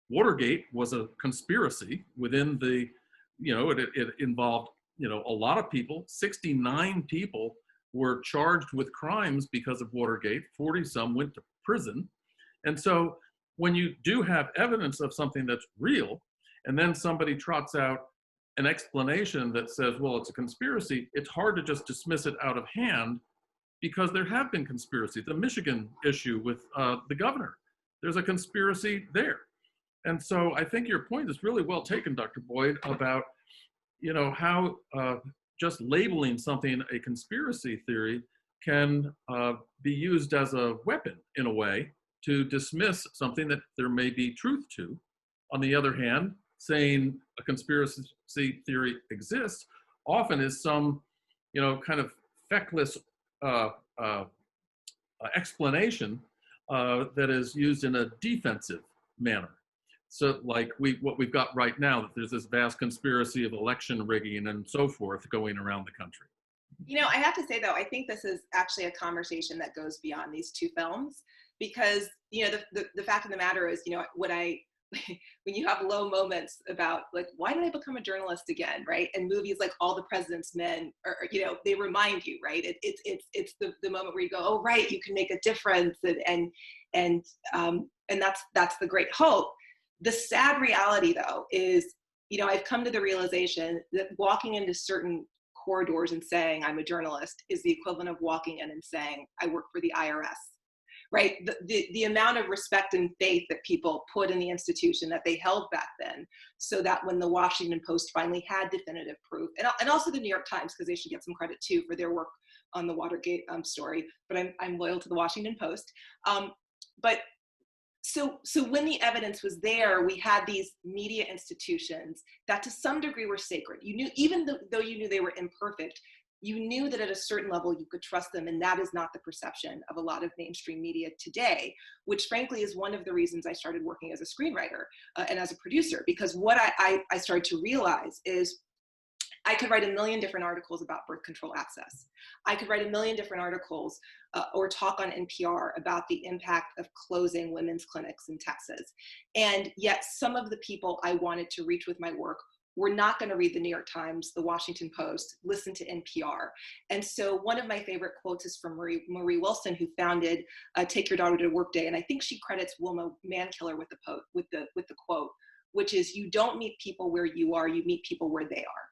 [SPEAKER 4] Watergate was a conspiracy within the, it involved, a lot of people. 69 people were charged with crimes because of Watergate. 40-some went to prison. And so when you do have evidence of something that's real, and then somebody trots out an explanation that says, well, it's a conspiracy, it's hard to just dismiss it out of hand because there have been conspiracies. The Michigan issue with the governor, there's a conspiracy there. And so I think your point is really well taken, Dr. Boyd, about how just labeling something a conspiracy theory can be used as a weapon in a way to dismiss something that there may be truth to. On the other hand, saying a conspiracy theory exists often is some, kind of feckless explanation that is used in a defensive manner. So like what we've got right now, that there's this vast conspiracy of election rigging and so forth going around the country.
[SPEAKER 5] I have to say, though, I think this is actually a conversation that goes beyond these two films, because, the fact of the matter is, when you have low moments about, like, why did I become a journalist again, right? And movies like All the President's Men, or they remind you, right? It's the moment where you go, oh, right, you can make a difference, and that's the great hope. The sad reality, though, is, I've come to the realization that walking into certain corridors and saying I'm a journalist is the equivalent of walking in and saying I work for the IRS, right? The amount of respect and faith that people put in the institution that they held back then, so that when the Washington Post finally had definitive proof, and also the New York Times, because they should get some credit too for their work on the Watergate story, but I'm loyal to the Washington Post. So when the evidence was there, we had these media institutions that to some degree were sacred. You knew, even though you knew they were imperfect, you knew that at a certain level you could trust them, and that is not the perception of a lot of mainstream media today, which frankly is one of the reasons I started working as a screenwriter and as a producer, because what I started to realize is I could write a million different articles about birth control access. I could write a million different articles or talk on NPR about the impact of closing women's clinics in Texas. And yet some of the people I wanted to reach with my work were not going to read the New York Times, the Washington Post, listen to NPR. And so one of my favorite quotes is from Marie Wilson, who founded Take Your Daughter to Work Day. And I think she credits Wilma Mankiller with the quote, which is, you don't meet people where you are, you meet people where they are.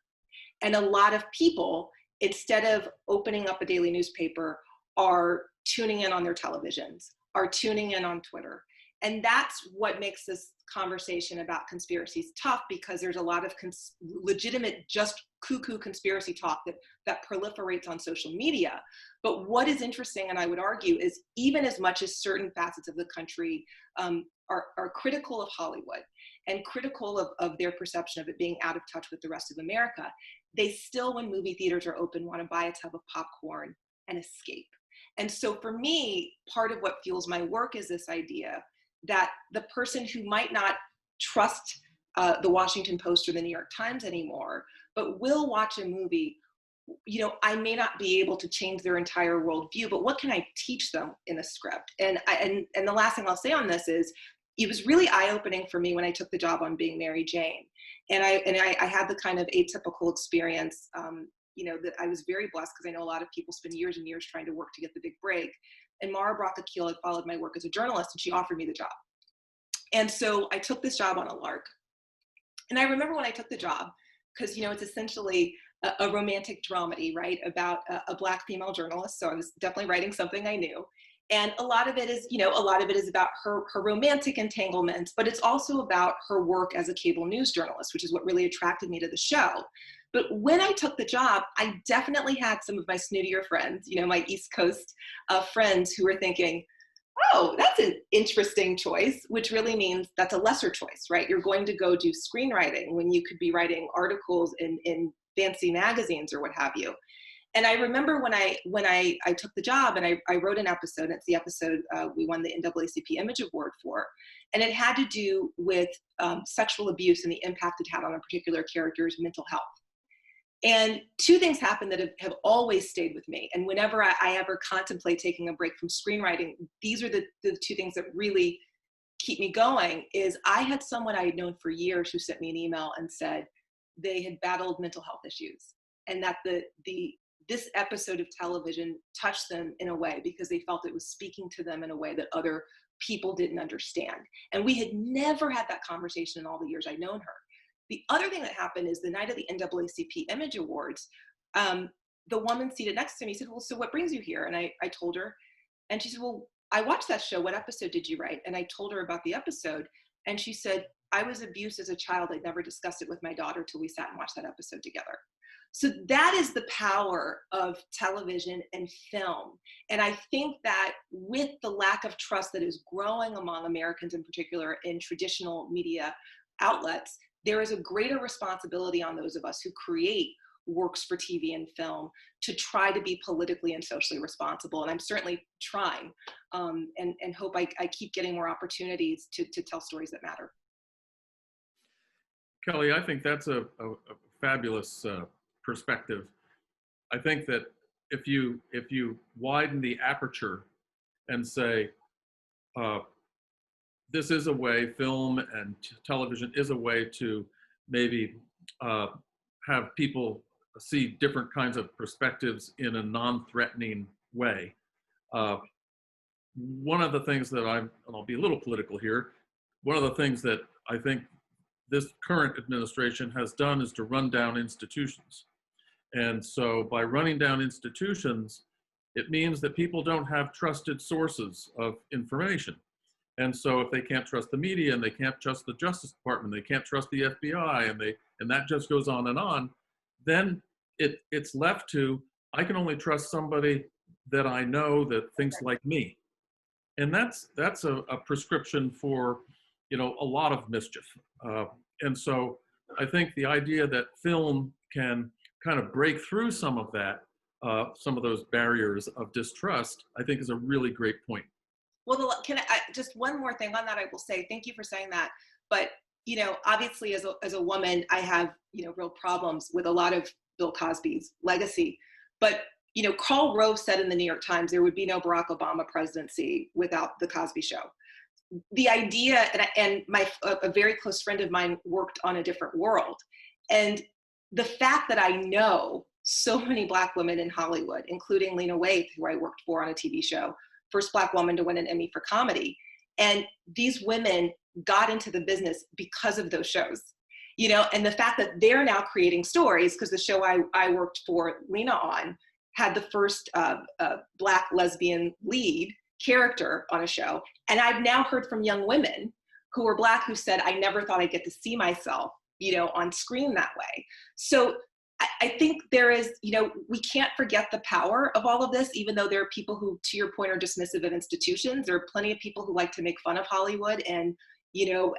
[SPEAKER 5] And a lot of people, instead of opening up a daily newspaper, are tuning in on their televisions, are tuning in on Twitter. And that's what makes this conversation about conspiracies tough, because there's a lot of legitimate, just cuckoo conspiracy talk that proliferates on social media. But what is interesting, and I would argue, is even as much as certain facets of the country are critical of Hollywood and critical of their perception of it being out of touch with the rest of America, they still, when movie theaters are open, want to buy a tub of popcorn and escape. And so for me, part of what fuels my work is this idea that the person who might not trust the Washington Post or the New York Times anymore, but will watch a movie, I may not be able to change their entire worldview, but what can I teach them in a script? And the last thing I'll say on this is, it was really eye-opening for me when I took the job on Being Mary Jane. And I had the kind of atypical experience, that I was very blessed, because I know a lot of people spend years and years trying to work to get the big break. And Mara Brock-Akil had followed my work as a journalist, and she offered me the job. And so I took this job on a lark. And I remember when I took the job, because, it's essentially a romantic dramedy, right, about a Black female journalist. So I was definitely writing something I knew. And a lot of it is, a lot of it is about her romantic entanglements, but it's also about her work as a cable news journalist, which is what really attracted me to the show. But when I took the job, I definitely had some of my snootier friends, my East Coast friends who were thinking, oh, that's an interesting choice, which really means that's a lesser choice, right? You're going to go do screenwriting when you could be writing articles in fancy magazines or what have you. And I remember when I took the job and I wrote an episode, it's the episode we won the NAACP Image Award for, and it had to do with sexual abuse and the impact it had on a particular character's mental health. And two things happened that have always stayed with me. And whenever I ever contemplate taking a break from screenwriting, these are the two things that really keep me going. Is I had someone I had known for years who sent me an email and said they had battled mental health issues, and that this episode of television touched them in a way because they felt it was speaking to them in a way that other people didn't understand. And we had never had that conversation in all the years I'd known her. The other thing that happened is the night of the NAACP Image Awards, the woman seated next to me said, well, so what brings you here? And I told her, and she said, well, I watched that show. What episode did you write? And I told her about the episode. And she said, I was abused as a child. I'd never discussed it with my daughter till we sat and watched that episode together. So that is the power of television and film. And I think that with the lack of trust that is growing among Americans in particular in traditional media outlets, there is a greater responsibility on those of us who create works for TV and film to try to be politically and socially responsible. And I'm certainly trying and hope I keep getting more opportunities to tell stories that matter.
[SPEAKER 4] Keli, I think that's a fabulous perspective. I think that if you widen the aperture and say, this is a way, film and television is a way to maybe have people see different kinds of perspectives in a non-threatening way. One of the things that and I'll be a little political here, one of the things that I think this current administration has done is to run down institutions. And so by running down institutions, it means that people don't have trusted sources of information. And so if they can't trust the media and they can't trust the Justice Department, they can't trust the FBI, and that just goes on, then it's left to, I can only trust somebody that I know that thinks like me. And that's a prescription for, a lot of mischief. And so I think the idea that film can kind of break through some of that, some of those barriers of distrust, I think is a really great point.
[SPEAKER 5] Well, just one more thing on that, I will say, thank you for saying that. But, obviously as a woman, I have, real problems with a lot of Bill Cosby's legacy. But, Karl Rove said in the New York Times, there would be no Barack Obama presidency without the Cosby Show. The idea, and a very close friend of mine worked on A Different World. And the fact that I know so many Black women in Hollywood, including Lena Waithe, who I worked for on a TV show, first Black woman to win an Emmy for comedy. And these women got into the business because of those shows, and the fact that they're now creating stories, because the show I worked for Lena on had the first Black lesbian lead character on a show. And I've now heard from young women who were Black who said, I never thought I'd get to see myself, on screen that way. So I think there is, we can't forget the power of all of this, even though there are people who, to your point, are dismissive of institutions. There are plenty of people who like to make fun of Hollywood and,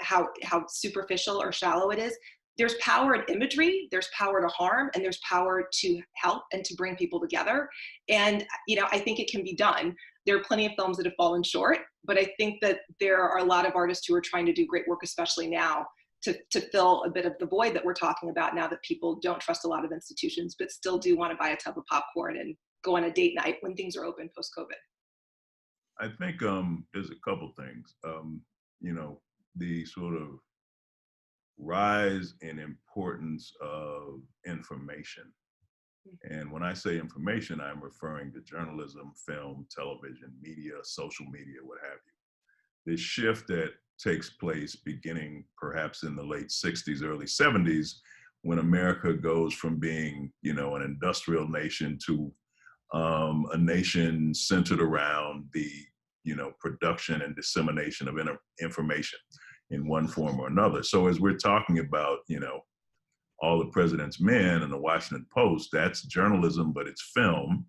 [SPEAKER 5] how superficial or shallow it is. There's power in imagery, there's power to harm, and there's power to help and to bring people together. And, I think it can be done. There are plenty of films that have fallen short, but I think that there are a lot of artists who are trying to do great work, especially now, to fill a bit of the void that we're talking about now that people don't trust a lot of institutions, but still do want to buy a tub of popcorn and go on a date night when things are open post-COVID.
[SPEAKER 9] I think there's a couple things. The sort of rise in importance of information. And when I say information, I'm referring to journalism, film, television, media, social media, what have you. This shift that takes place beginning perhaps in the late 60s, early 70s, when America goes from being, an industrial nation to a nation centered around the production and dissemination of information in one form or another. So as we're talking about, All the President's Men and the Washington Post, that's journalism, but it's film.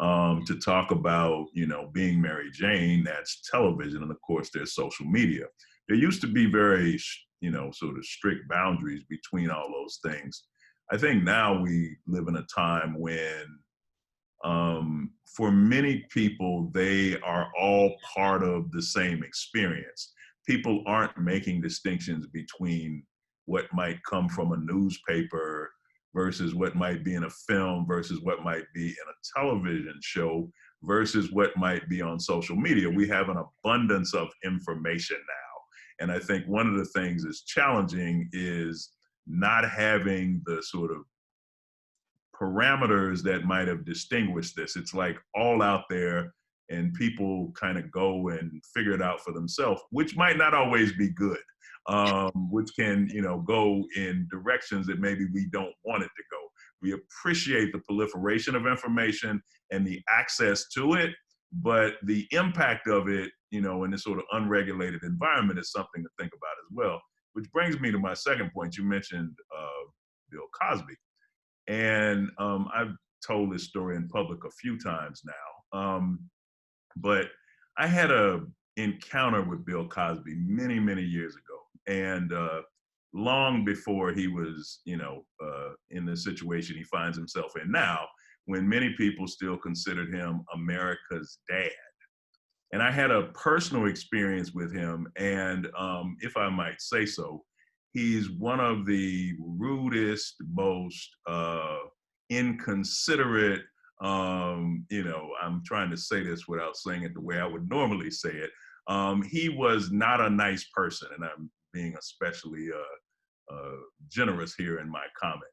[SPEAKER 9] To talk about, Being Mary Jane, that's television. And of course, there's social media. There used to be very, sort of strict boundaries between all those things. I think now we live in a time when, for many people, they are all part of the same experience. People aren't making distinctions between what might come from a newspaper versus what might be in a film versus what might be in a television show versus what might be on social media. We have an abundance of information now. And I think one of the things that's challenging is not having the sort of parameters that might have distinguished this. It's like all out there and people kind of go and figure it out for themselves, which might not always be good, which can, go in directions that maybe we don't want it to go. We appreciate the proliferation of information and the access to it, but the impact of it, in this sort of unregulated environment is something to think about as well. Which brings me to my second point. You mentioned Bill Cosby. And I've told this story in public a few times now, but I had an encounter with Bill Cosby many, many years ago. And long before he was, in the situation he finds himself in now, when many people still considered him America's dad. And I had a personal experience with him. And if I might say so, he's one of the rudest, most inconsiderate, I'm trying to say this without saying it the way I would normally say it. He was not a nice person, and I'm being especially generous here in my comment.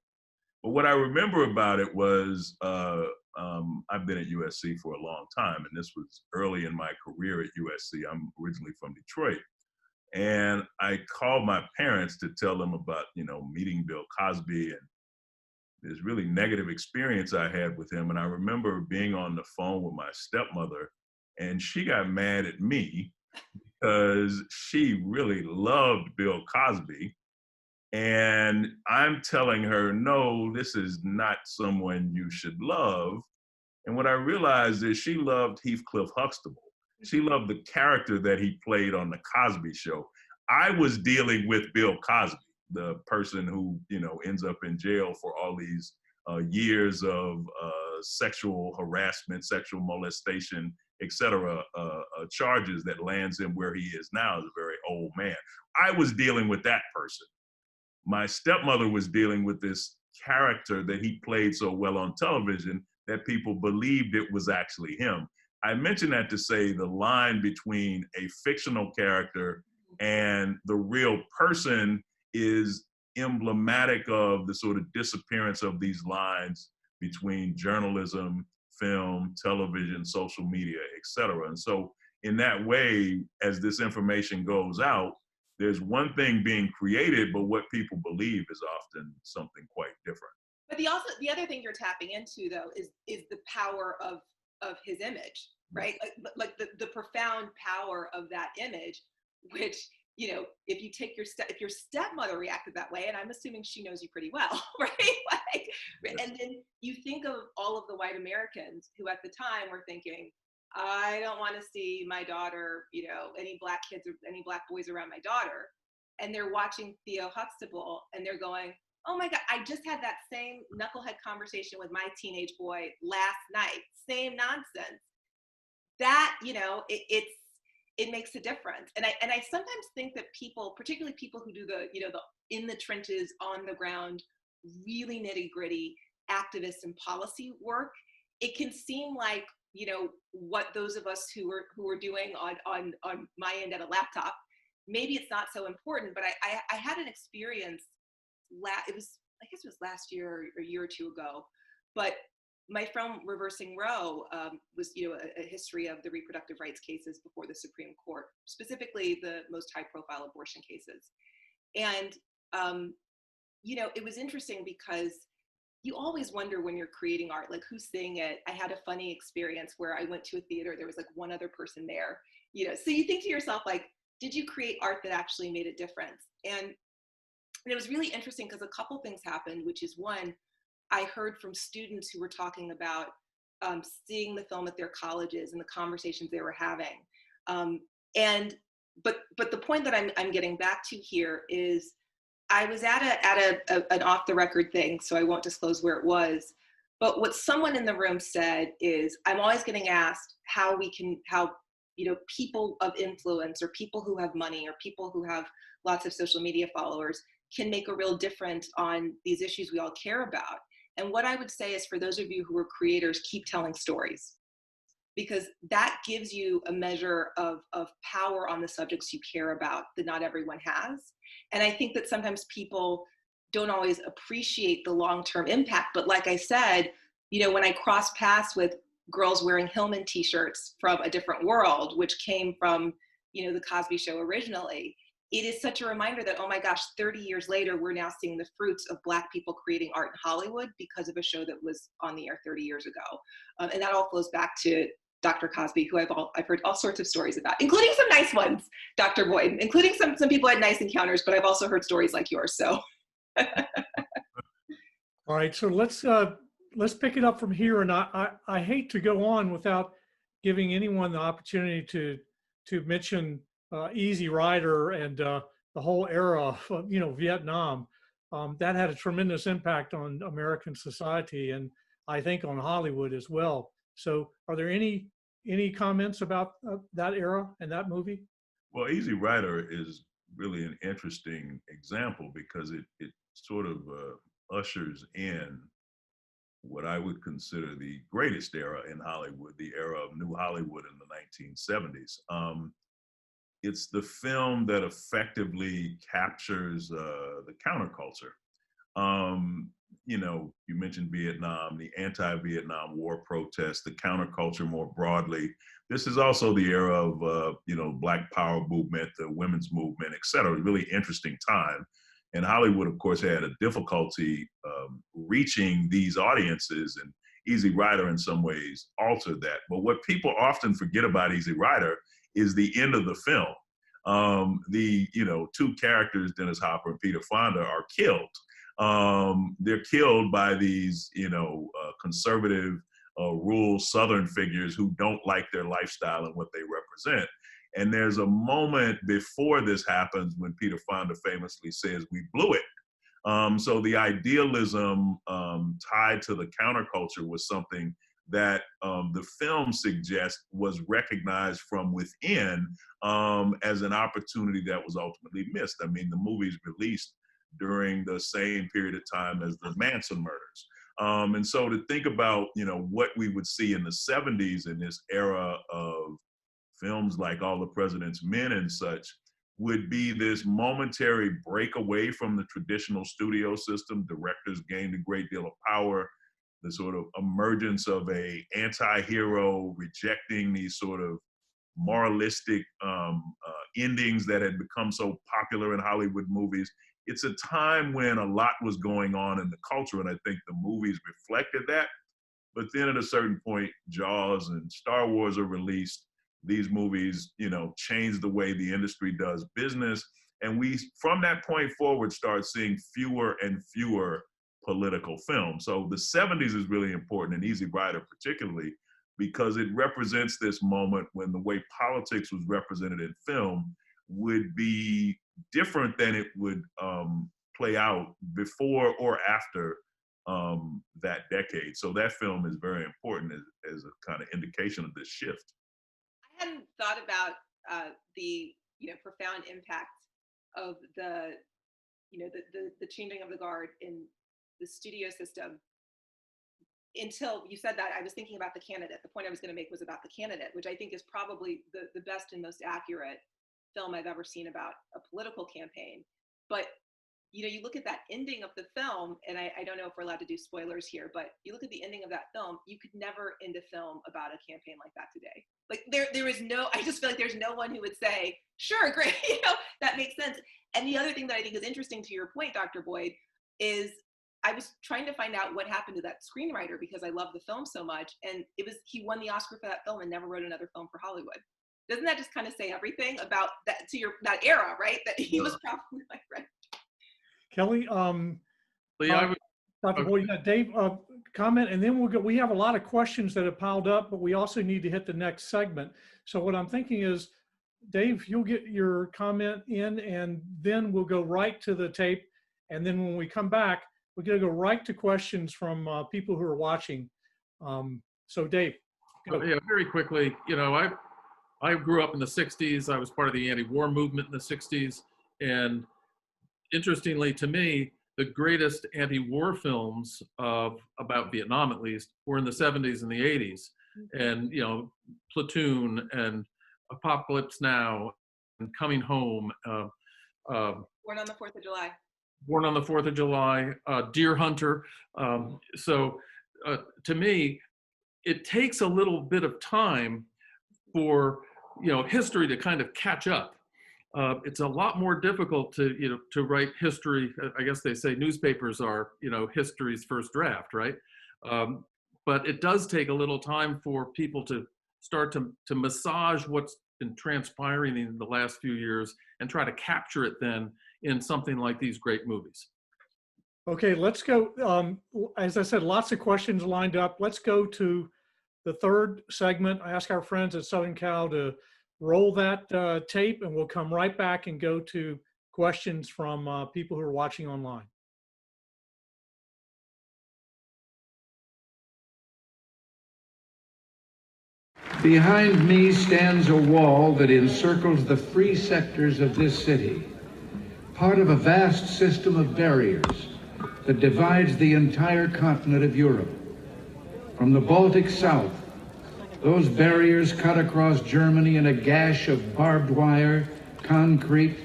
[SPEAKER 9] But what I remember about it was, I've been at USC for a long time, and this was early in my career at USC. I'm originally from Detroit. And I called my parents to tell them about, meeting Bill Cosby and this really negative experience I had with him. And I remember being on the phone with my stepmother, and she got mad at me because she really loved Bill Cosby. And I'm telling her, no, this is not someone you should love. And what I realized is she loved Heathcliff Huxtable. She loved the character that he played on The Cosby Show. I was dealing with Bill Cosby, the person who, ends up in jail for all these years of sexual harassment, sexual molestation, etc., charges that lands him where he is now as a very old man. I was dealing with that person. My stepmother was dealing with this character that he played so well on television that people believed it was actually him. I mention that to say the line between a fictional character and the real person is emblematic of the sort of disappearance of these lines between journalism, film, television, social media, etc. And so in that way, as this information goes out, there's one thing being created, but what people believe is often something quite different.
[SPEAKER 5] But the other thing you're tapping into, though, is the power of his image, right? Like the profound power of that image, which, if you take if your stepmother reacted that way, and I'm assuming she knows you pretty well, right? And then you think of all of the white Americans who at the time were thinking, I don't want to see my daughter, any black kids or any black boys around my daughter. And they're watching Theo Huxtable and they're going, oh my God, I just had that same knucklehead conversation with my teenage boy last night. Same nonsense. That, it makes a difference. And I sometimes think that people, particularly people who do the in the trenches, on the ground, really nitty gritty activist and policy work, it can seem like, what those of us who are doing on my end at a laptop, maybe it's not so important. But I had an experience, I guess it was last year or a year or two ago, but my film Reversing Roe was a history of the reproductive rights cases before the Supreme Court, specifically the most high profile abortion cases. And it was interesting because you always wonder when you're creating art, like who's seeing it. I had a funny experience where I went to a theater, there was like one other person there, So you think to yourself, like, did you create art that actually made a difference? And it was really interesting because a couple things happened, which is one, I heard from students who were talking about seeing the film at their colleges and the conversations they were having. But the point that I'm getting back to here is I was at an off the record thing, so I won't disclose where it was. But what someone in the room said is, I'm always getting asked how people of influence or people who have money or people who have lots of social media followers can make a real difference on these issues we all care about. And what I would say is, for those of you who are creators, keep telling stories, because that gives you a measure of power on the subjects you care about that not everyone has. And I think that sometimes people don't always appreciate the long-term impact. But like I said, when I cross paths with girls wearing Hillman t-shirts from a different world, which came from, the Cosby Show originally, it is such a reminder that, oh my gosh, 30 years later, we're now seeing the fruits of Black people creating art in Hollywood because of a show that was on the air 30 years ago. And that all flows back to Dr. Cosby, who I've heard all sorts of stories about, including some nice ones, Dr. Boyd, including some people had nice encounters, but I've also heard stories like yours, so.
[SPEAKER 3] All right, so let's pick it up from here. And I hate to go on without giving anyone the opportunity to mention EasyRider and the whole era of Vietnam. That had a tremendous impact on American society, and I think on Hollywood as well. So are there any comments about that era and that movie?
[SPEAKER 9] Well, EasyRider is really an interesting example because it sort of ushers in what I would consider the greatest era in Hollywood, the era of New Hollywood in the 1970s. It's the film that effectively captures the counterculture. You mentioned Vietnam, the anti-Vietnam War protests, the counterculture more broadly. This is also the era of, Black Power movement, the women's movement, et cetera. Really interesting time. And Hollywood, of course, had a difficulty reaching these audiences, and EasyRider in some ways altered that. But what people often forget about EasyRider is the end of the film. The two characters, Dennis Hopper and Peter Fonda, are killed. They're killed by these conservative, rural Southern figures who don't like their lifestyle and what they represent. And there's a moment before this happens when Peter Fonda famously says, "We blew it." So the idealism tied to the counterculture was something that the film suggests was recognized from within as an opportunity that was ultimately missed. I mean, the movie's released during the same period of time as the Manson murders. And so to think about, what we would see in the 70s in this era of films like All the President's Men and such would be this momentary break away from the traditional studio system. Directors gained a great deal of power, the sort of emergence of a anti-hero rejecting these sort of moralistic endings that had become so popular in Hollywood movies. It's a time when a lot was going on in the culture, and I think the movies reflected that. But then at a certain point, Jaws and Star Wars are released. These movies, change the way the industry does business. And we, from that point forward, start seeing fewer and fewer political films. So the 70s is really important, and EasyRider particularly, because it represents this moment when the way politics was represented in film would be different than it would play out before or after that decade. So that film is very important as a kind of indication of this shift.
[SPEAKER 5] I hadn't thought about the profound impact of the changing of the guard in the studio system until you said that. I was thinking about The Candidate. The point I was going to make was about The Candidate, which I think is probably the best and most accurate film I've ever seen about a political campaign. But you look at that ending of the film, and I don't know if we're allowed to do spoilers here, but you look at the ending of that film, you could never end a film about a campaign like that today. Like there is no, I just feel like there's no one who would say, sure, great, that makes sense. And the other thing that I think is interesting to your point, Dr. Boyd, is I was trying to find out what happened to that screenwriter because I love the film so much. And he won the Oscar for that film and never wrote another film for Hollywood. Doesn't that just kind of say everything about that that era, right? That he was probably like, right.
[SPEAKER 3] Kelly, Dr. Boyd, Dave, comment, and then we'll go. We have a lot of questions that have piled up, but we also need to hit the next segment. So what I'm thinking is, Dave, you'll get your comment in, and then we'll go right to the tape. And then when we come back, we're going to go right to questions from people who are watching. So Dave. Go.
[SPEAKER 4] Yeah, very quickly, you know, I grew up in the 60s. I was part of the anti-war movement in the 60s. And interestingly to me, the greatest anti-war films about Vietnam, at least, were in the 70s and the 80s. And, you know, Platoon and Apocalypse Now and Coming Home.
[SPEAKER 5] Born on the 4th of July.
[SPEAKER 4] Born on the 4th of July, Deer Hunter. So to me, it takes a little bit of time for, you know, history to kind of catch up. It's a lot more difficult to write history. I guess they say newspapers are, you know, history's first draft, right? But it does take a little time for people to start to massage what's been transpiring in the last few years and try to capture it then in something like these great movies.
[SPEAKER 3] Okay, let's go. As I said, lots of questions lined up. Let's go to the third segment. I ask our friends at Southern Cal to roll that tape, and we'll come right back and go to questions from people who are watching online.
[SPEAKER 11] Behind me stands a wall that encircles the free sectors of this city, part of a vast system of barriers that divides the entire continent of Europe. From the Baltic south, those barriers cut across Germany in a gash of barbed wire, concrete,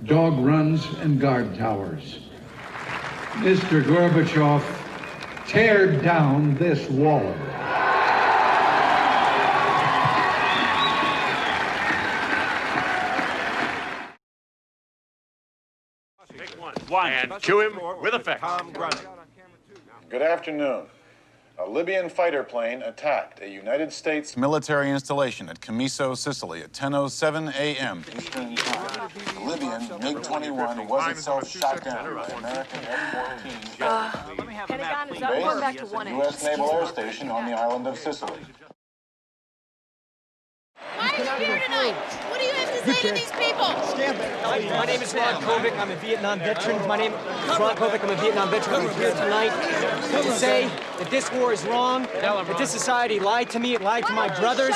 [SPEAKER 11] dog runs, and guard towers. Mr. Gorbachev, tear down this wall.
[SPEAKER 12] One, and cue him with effect.
[SPEAKER 13] Good afternoon. A Libyan fighter plane attacked a United States military installation at Camiso, Sicily at 10:07 a.m. Eastern Time. The Libyan MiG-21 was itself shot down by American F-14 jet.
[SPEAKER 15] Pentagon is up, going back to 1A.
[SPEAKER 13] U.S. Naval Air Station on the island of Sicily.
[SPEAKER 15] Why are you here tonight? What do you have to say to these people?
[SPEAKER 16] My name is Ron Kovic. I'm a Vietnam veteran. My name is Ron Kovic. I'm a Vietnam veteran. I'm here tonight to say that this war is wrong, that this society lied to me, it lied to my brothers.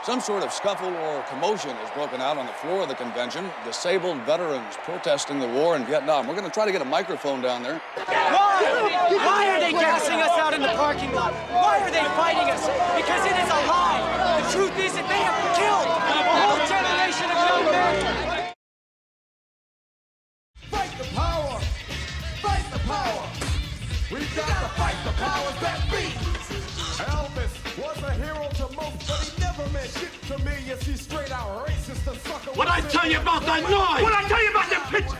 [SPEAKER 18] Some sort of scuffle or commotion has broken out on the floor of the convention. Disabled veterans protesting the war in Vietnam. We're going to try to get a microphone down there.
[SPEAKER 16] Why? Why are they gassing us out in the parking lot? Why are they fighting us? Because it is a lie. The truth is that they have killed a whole generation of young men.
[SPEAKER 7] Fight the power! Fight the power! We've got to fight the powers that be! Elvis was a hero to most, but he never meant shit to me. Yes, he's straight out racist, the sucker.
[SPEAKER 12] What'd I tell you about that noise? What'd I tell you about that pitch?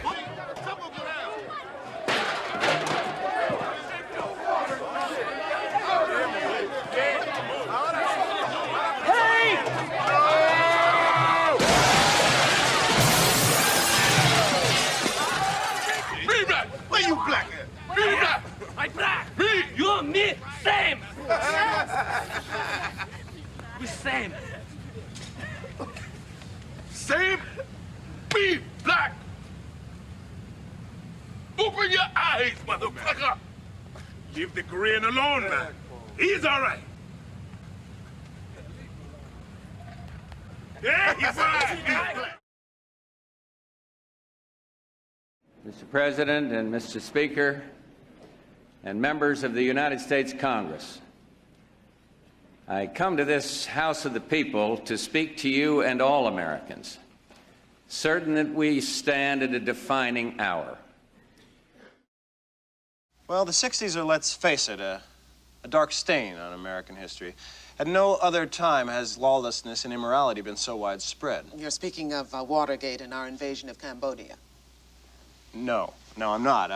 [SPEAKER 7] Where you black at? Me black.
[SPEAKER 16] I'm black. Me. You're me. Same. We same.
[SPEAKER 7] Same? Be black. Open your eyes, motherfucker. Leave the Korean alone, man. He's all right. Yeah, he's all right.
[SPEAKER 19] Mr. President and Mr. Speaker and members of the United States Congress, I come to this House of the People to speak to you and all Americans, certain that we stand at a defining hour.
[SPEAKER 28] Well, the 60s are, let's face it, a dark stain on American history. At no other time has lawlessness and immorality been so widespread.
[SPEAKER 29] You're speaking of Watergate and our invasion of Cambodia.
[SPEAKER 28] No. No, I'm not.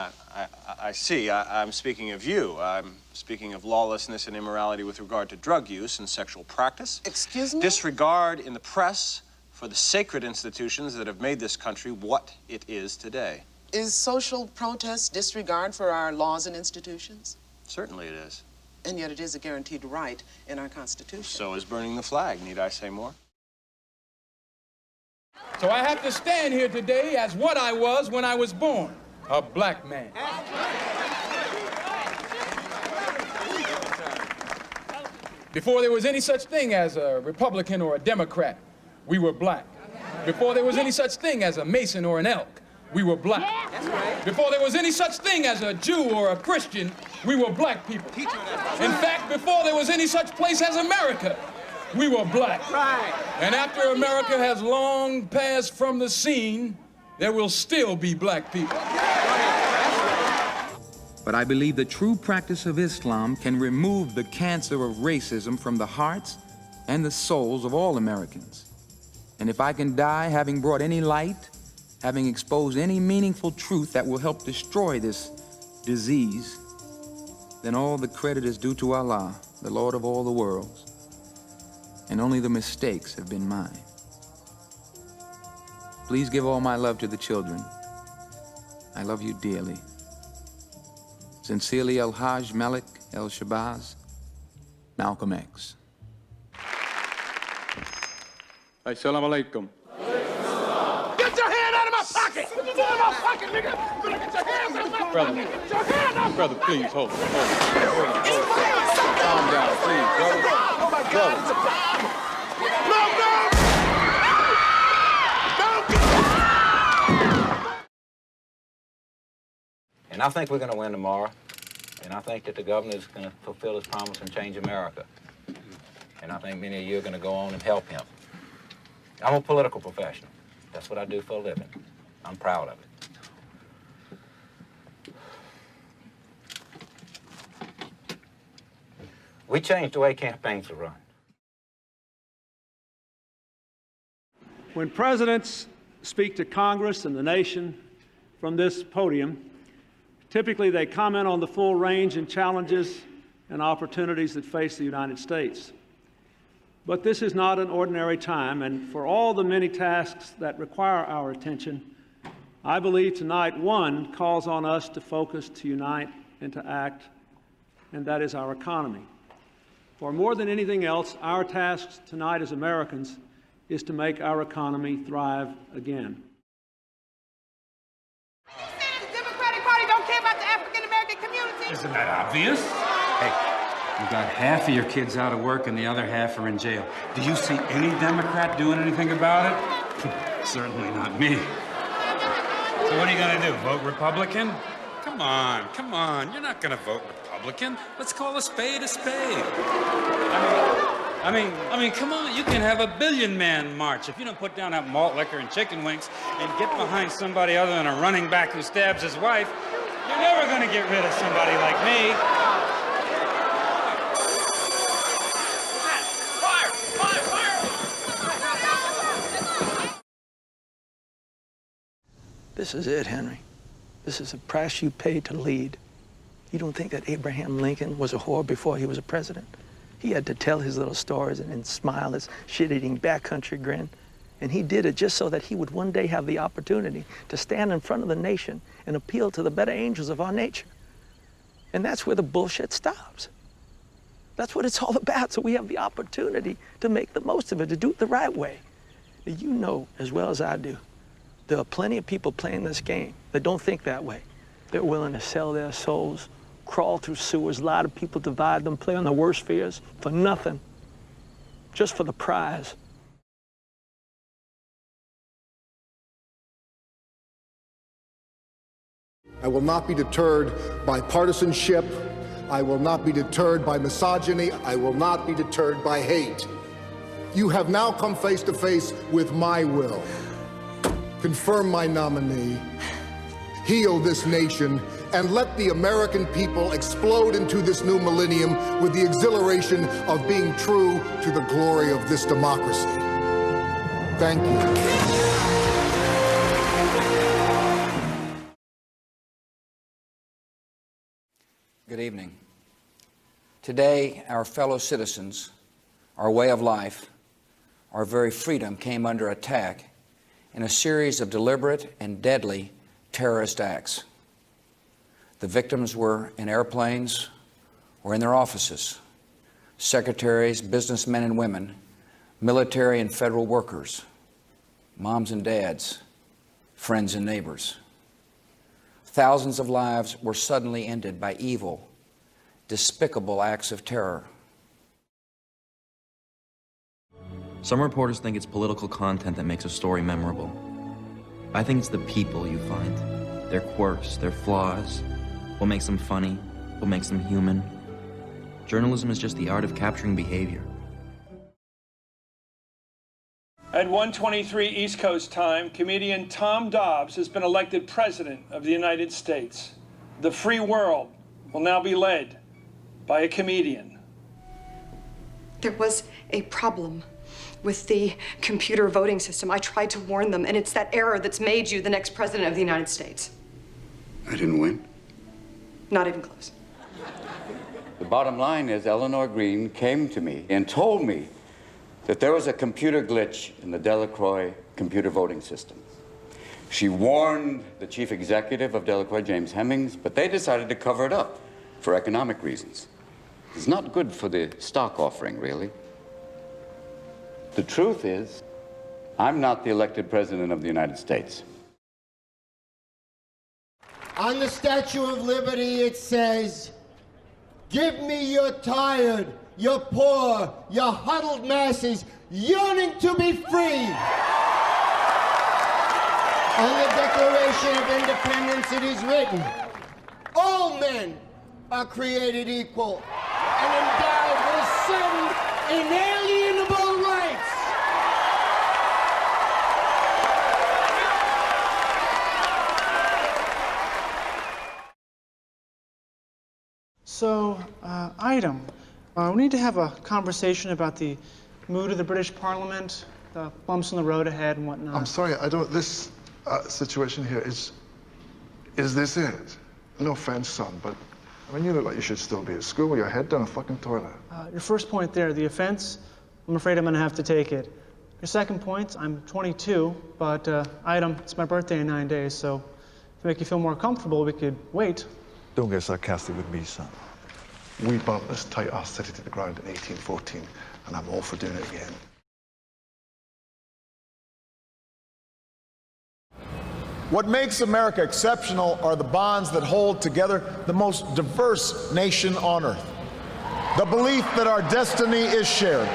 [SPEAKER 28] I see. I'm speaking of you. I'm speaking of lawlessness and immorality with regard to drug use and sexual practice.
[SPEAKER 1] Excuse me?
[SPEAKER 28] Disregard in the press for the sacred institutions that have made this country what it is today.
[SPEAKER 1] Is social protest disregard for our laws and institutions?
[SPEAKER 28] Certainly it is.
[SPEAKER 1] And yet it is a guaranteed right in our Constitution.
[SPEAKER 28] So is burning the flag. Need I say more?
[SPEAKER 6] So I have to stand here today as what I was when I was born, a black man. Before there was any such thing as a Republican or a Democrat, we were black. Before there was any such thing as a Mason or an Elk, we were black. Before there was any such thing as a Jew or a Christian, we were black people. In fact, before there was any such place as America, we were black. And after America has long passed from the scene, there will still be black people.
[SPEAKER 8] But I believe the true practice of Islam can remove the cancer of racism from the hearts and the souls of all Americans. And if I can die having brought any light, having exposed any meaningful truth that will help destroy this disease, then all the credit is due to Allah, the Lord of all the worlds, and only the mistakes have been mine. Please give all my love to the children. I love you dearly. Sincerely, El-Hajj Malik El-Shabazz, Malcolm X.
[SPEAKER 6] Assalamu alaikum.
[SPEAKER 7] Get your hand out of my pocket! Get your hand out of my pocket, nigga! Get your hands out of my
[SPEAKER 6] Brother,
[SPEAKER 7] pocket! Get your hand out!
[SPEAKER 6] brother, please, hold it. Calm down, please, brother.
[SPEAKER 7] Oh my God! It's a bomb!
[SPEAKER 17] And I think we're going to win tomorrow. And I think that the governor is going to fulfill his promise and change America. And I think many of you are going to go on and help him. I'm a political professional. That's what I do for a living. I'm proud of it. We changed the way campaigns are run.
[SPEAKER 20] When presidents speak to Congress and the nation from this podium, typically they comment on the full range and challenges and opportunities that face the United States. But this is not an ordinary time, and for all the many tasks that require our attention, I believe tonight one calls on us to focus, to unite, and to act, and that is our economy. For more than anything else, our task tonight as Americans is to make our economy thrive again.
[SPEAKER 7] The Democratic Party don't care about the African American community.
[SPEAKER 21] Isn't that obvious? Hey, you got half of your kids out of work and the other half are in jail. Do you see any Democrat doing anything about it? Certainly not me. So what are you gonna do, vote Republican? Come on, you're not gonna vote Republican. Let's call a spade a spade. I mean, come on, you can have a 1 billion man march. If you don't put down that malt liquor and chicken wings and get behind somebody other than a running back who stabs his wife, you're never gonna get rid of somebody like me.
[SPEAKER 22] This is it, Henry. This is the price you pay to lead. You don't think that Abraham Lincoln was a whore before he was a president? He had to tell his little stories and smile his shit-eating backcountry grin. And he did it just so that he would one day have the opportunity to stand in front of the nation and appeal to the better angels of our nature. And that's where the bullshit stops. That's what it's all about. So we have the opportunity to make the most of it, to do it the right way. You know as well as I do, there are plenty of people playing this game that don't think that way. They're willing to sell their souls, crawl through sewers, lie to people, divide them, play on their worst fears for nothing, just for the prize.
[SPEAKER 23] I will not be deterred by partisanship. I will not be deterred by misogyny. I will not be deterred by hate. You have now come face to face with my will. Confirm my nominee, heal this nation, and let the American people explode into this new millennium with the exhilaration of being true to the glory of this democracy. Thank you.
[SPEAKER 17] Good evening. Today, our fellow citizens, our way of life, our very freedom came under attack in a series of deliberate and deadly terrorist acts. The victims were in airplanes or in their offices, secretaries, businessmen and women, military and federal workers, moms and dads, friends and neighbors. Thousands of lives were suddenly ended by evil, despicable acts of terror.
[SPEAKER 2] Some reporters think it's political content that makes a story memorable. I think it's the people you find, their quirks, their flaws, what makes them funny, what makes them human. Journalism is just the art of capturing behavior.
[SPEAKER 20] At 1:23 East Coast time, comedian Tom Dobbs has been elected President of the United States. The free world will now be led by a comedian.
[SPEAKER 9] There was a problem with the computer voting system. I tried to warn them, and it's that error that's made you the next President of the United States.
[SPEAKER 10] I didn't win.
[SPEAKER 9] Not even close.
[SPEAKER 10] The bottom line is Eleanor Green came to me and told me that there was a computer glitch in the Delacroix computer voting system. She warned the chief executive of Delacroix, James Hemmings, but they decided to cover it up for economic reasons. It's not good for the stock offering, really. The truth is, I'm not the elected President of the United States.
[SPEAKER 14] On the Statue of Liberty, it says, "Give me your tired, your poor, your huddled masses yearning to be free." On the Declaration of Independence, it is written, "All men are created equal and endowed with certain inalienable rights."
[SPEAKER 24] So, item. We need to have a conversation about the mood of the British Parliament, the bumps on the road ahead and whatnot.
[SPEAKER 25] I'm sorry, I don't, this situation here is this it? No offense, son, but, I mean, you look like you should still be at school with your head down a fucking toilet.
[SPEAKER 24] Your first point there, the offense, I'm afraid I'm gonna have to take it. Your second point, I'm 22, but item, it's my birthday in 9 days, so to make you feel more comfortable, we could wait.
[SPEAKER 25] Don't get sarcastic with me, son. We burnt this tight-ass city to the ground in 1814, and I'm all for doing it again.
[SPEAKER 26] What makes America exceptional are the bonds that hold together the most diverse nation on earth. The belief that our destiny is shared,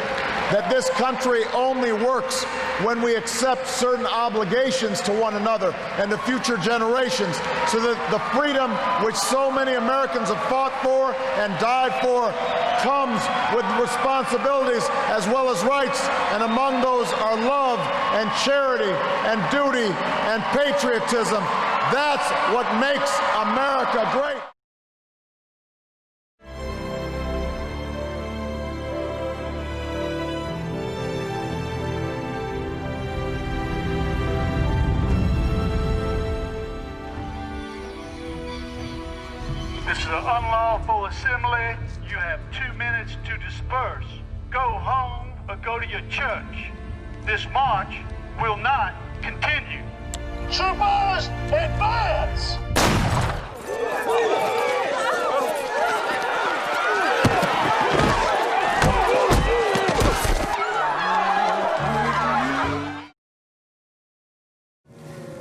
[SPEAKER 26] that this country only works when we accept certain obligations to one another and to future generations, so that the freedom which so many Americans have fought for and died for comes with responsibilities as well as rights, and among those are love and charity and duty and patriotism. That's what makes America great.
[SPEAKER 27] This is an unlawful assembly. You have 2 minutes to disperse. Go home or go to your church. This march will not continue. Troopers, advance!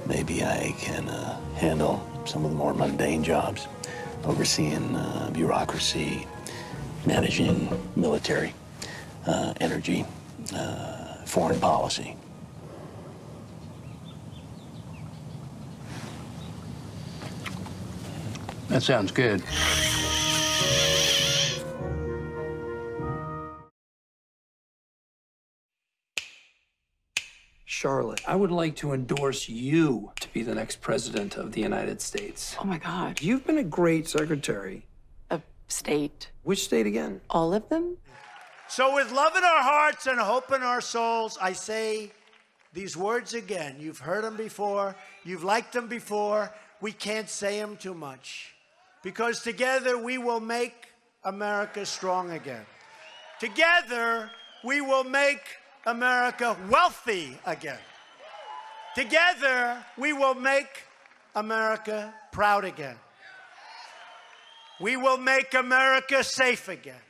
[SPEAKER 22] Maybe I can handle some of the more mundane jobs, overseeing bureaucracy, managing military, energy, foreign policy.
[SPEAKER 10] That sounds good.
[SPEAKER 29] Charlotte, I would like to endorse you to be the next president of the United States.
[SPEAKER 15] Oh my God.
[SPEAKER 29] You've been a great secretary.
[SPEAKER 15] Of state.
[SPEAKER 29] Which state again?
[SPEAKER 15] All of them?
[SPEAKER 14] So with love in our hearts and hope in our souls, I say these words again. You've heard them before. You've liked them before. We can't say them too much.
[SPEAKER 3] because together we will make America strong again. Together, we will make America wealthy again. Together, we will make America proud again. We will make America safe again.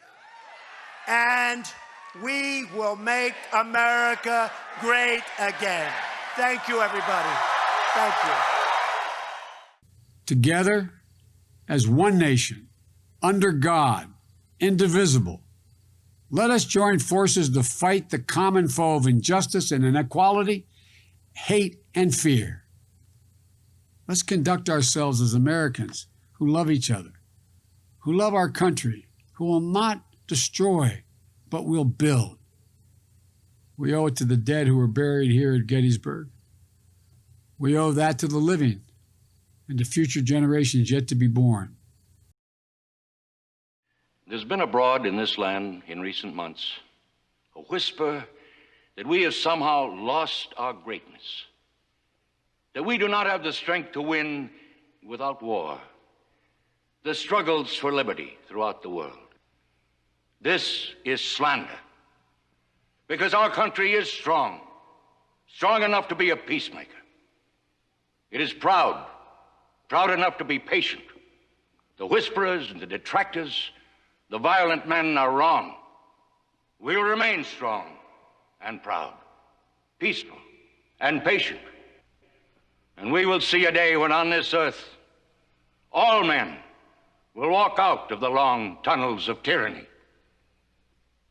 [SPEAKER 3] And we will make America great again. Thank you, everybody. Thank you.
[SPEAKER 4] Together, as one nation, under God, indivisible, let us join forces to fight the common foe of injustice and inequality, hate and fear. Let's conduct ourselves as Americans who love each other, who love our country, who will not destroy, but will build. We owe it to the dead who were buried here at Gettysburg. We owe that to the living and to future generations yet to be born.
[SPEAKER 5] There's been abroad in this land in recent months a whisper that we have somehow lost our greatness, that we do not have the strength to win without war, the struggles for liberty throughout the world. This is slander, because our country is strong, strong enough to be a peacemaker. It is proud, proud enough to be patient. The whisperers and the detractors, the violent men are wrong. We'll remain strong and proud, peaceful and patient. And we will see a day when on this earth, all men will walk out of the long tunnels of tyranny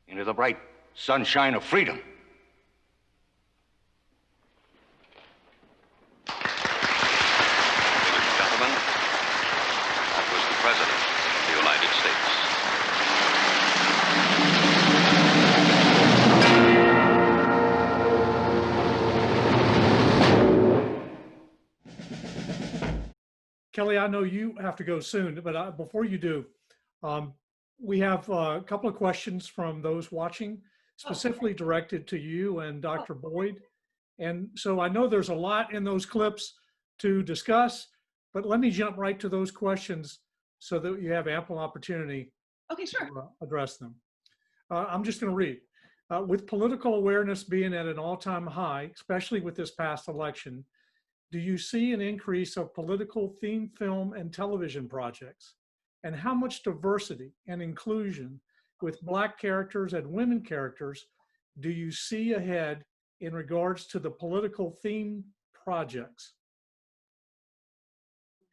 [SPEAKER 5] into the bright sunshine of freedom.
[SPEAKER 11] Ladies and gentlemen, that was the President of the United States.
[SPEAKER 12] Keli, I know you have to go soon, but before you do, we have a couple of questions from those watching, specifically directed to you and Dr. Boyd. And so I know there's a lot in those clips to discuss, but let me jump right to those questions so that you have ample opportunity to address them. I'm just going to read. With political awareness being at an all-time high, especially with this past election, do you see an increase of political themed film and television projects? And how much diversity and inclusion with Black characters and women characters do you see ahead in regards to the political theme projects?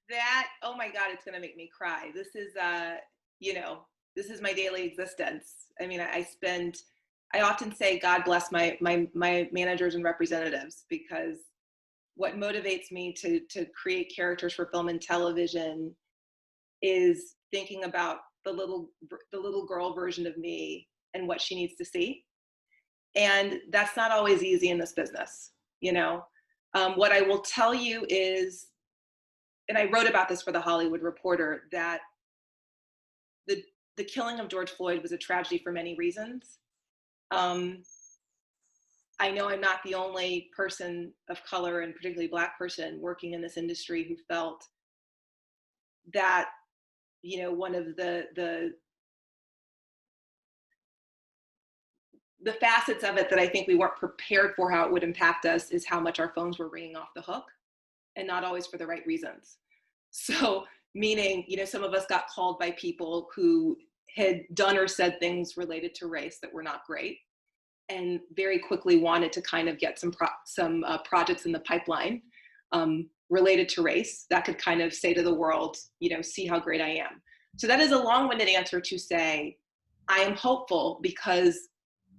[SPEAKER 13] That, oh my God, it's gonna make me cry. This is, this is my daily existence. I mean, I often say, God bless my managers and representatives, because what motivates me to create characters for film and television is thinking about the little girl version of me and what she needs to see. And that's not always easy in this business, What I will tell you is, and I wrote about this for The Hollywood Reporter, that the killing of George Floyd was a tragedy for many reasons. I know I'm not the only person of color, and particularly Black person, working in this industry who felt that, one of the facets of it that I think we weren't prepared for how it would impact us is how much our phones were ringing off the hook, and not always for the right reasons. So, meaning, some of us got called by people who had done or said things related to race that were not great, and very quickly wanted to kind of get some projects in the pipeline related to race that could kind of say to the world, see how great I am. So that is a long-winded answer to say, I am hopeful, because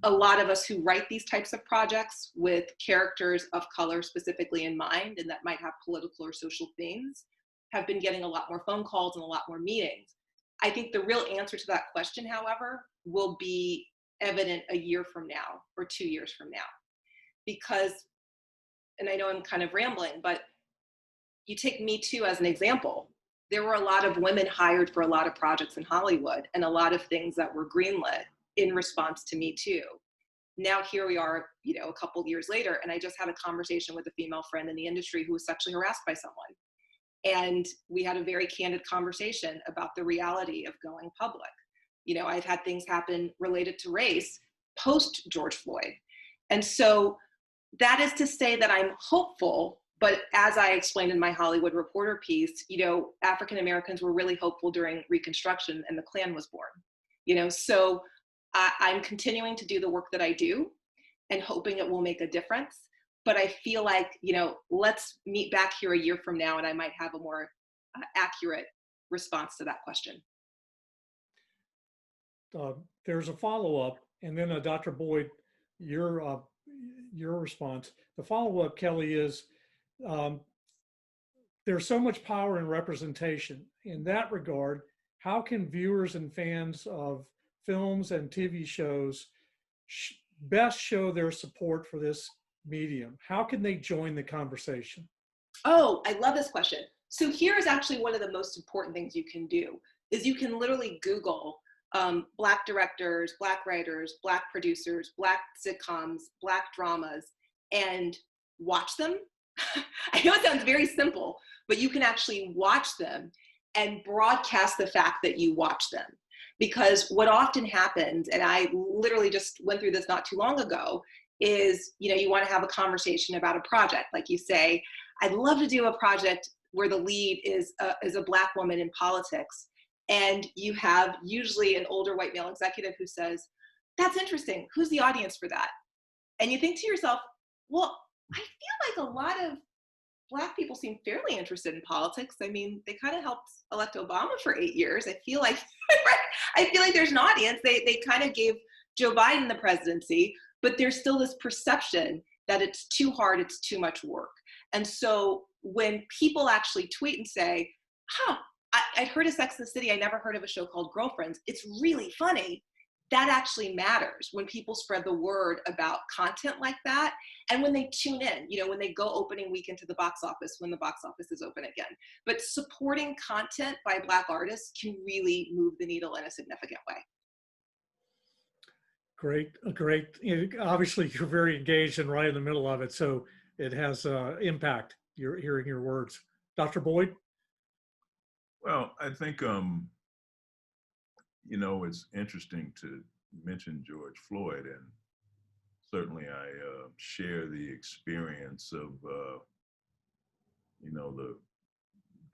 [SPEAKER 13] a lot of us who write these types of projects with characters of color specifically in mind, and that might have political or social themes, have been getting a lot more phone calls and a lot more meetings. I think the real answer to that question, however, will be evident a year from now or 2 years from now. Because, and I know I'm kind of rambling, but you take Me Too as an example. There were a lot of women hired for a lot of projects in Hollywood, and a lot of things that were greenlit in response to Me Too. Now here we are, a couple years later, and I just had a conversation with a female friend in the industry who was sexually harassed by someone. And we had a very candid conversation about the reality of going public. You know, I've had things happen related to race post George Floyd. And so that is to say that I'm hopeful, but as I explained in my Hollywood Reporter piece, you know, African Americans were really hopeful during Reconstruction and the Klan was born. You know, so I'm continuing to do the work that I do and hoping it will make a difference. But I feel like, you know, let's meet back here a year from now and I might have a more accurate response to that question.
[SPEAKER 12] There's a follow-up, and then Dr. Boyd, your response. The follow-up, Keli, is there's so much power in representation. In that regard, how can viewers and fans of films and TV shows best show their support for this medium? How can they join the conversation?
[SPEAKER 13] Oh, I love this question. So here's actually one of the most important things you can do is you can literally Google Black directors, Black writers, Black producers, Black sitcoms, Black dramas, and watch them. I know it sounds very simple, but you can actually watch them and broadcast the fact that you watch them. Because what often happens, and I literally just went through this not too long ago, is, you know, you want to have a conversation about a project. Like you say, I'd love to do a project where the lead is a Black woman in politics. And you have usually an older white male executive who says, that's interesting. Who's the audience for that? And you think to yourself, well, I feel like a lot of Black people seem fairly interested in politics. I mean, they kind of helped elect Obama for 8 years. I feel like there's an audience. They kind of gave Joe Biden the presidency, but there's still this perception that it's too hard, it's too much work. And so when people actually tweet and say, I'd heard of Sex and the City, I never heard of a show called Girlfriends, it's really funny, that actually matters when people spread the word about content like that. And when they tune in, you know, when they go opening weekend to the box office, when the box office is open again. But supporting content by Black artists can really move the needle in a significant way.
[SPEAKER 12] Great. Obviously, you're very engaged and right in the middle of it, so it has impact. You're hearing your words. Dr. Boyd?
[SPEAKER 1] Well, I think, you know, it's interesting to mention George Floyd, and certainly I share the experience of, you know, the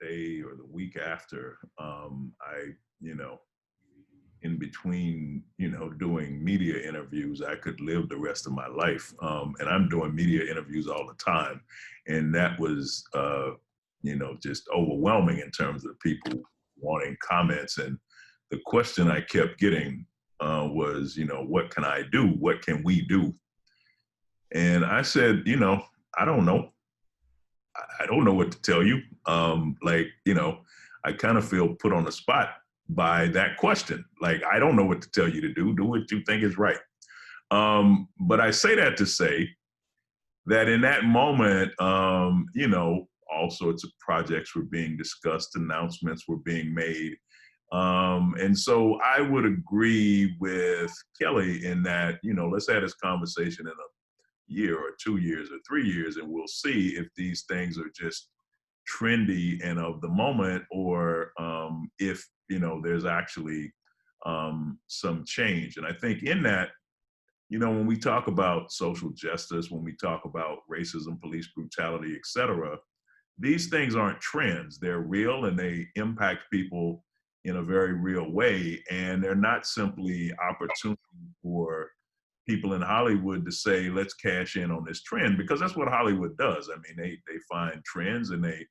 [SPEAKER 1] day or the week after. You know, in between, you know, doing media interviews, I could live the rest of my life. And I'm doing media interviews all the time. And that was, you know, just overwhelming in terms of people wanting comments. And the question I kept getting was, you know, what can I do? What can we do? And I said, you know, I don't know. I don't know what to tell you. Like, you know, I kind of feel put on the spot by that question. Like, I don't know what to tell you to do. Do what you think is right. But I say that to say that in that moment, you know, all sorts of projects were being discussed, announcements were being made. And so I would agree with Keli in that, you know, let's have this conversation in a year or 2 years or 3 years, and we'll see if these things are just trendy and of the moment, or if, you know, there's actually some change. And I think in that, you know, when we talk about social justice, when we talk about racism, police brutality, et cetera, these things aren't trends. They're real and they impact people in a very real way. And they're not simply opportunity for people in Hollywood to say, let's cash in on this trend, because that's what Hollywood does. I mean, they find trends and they,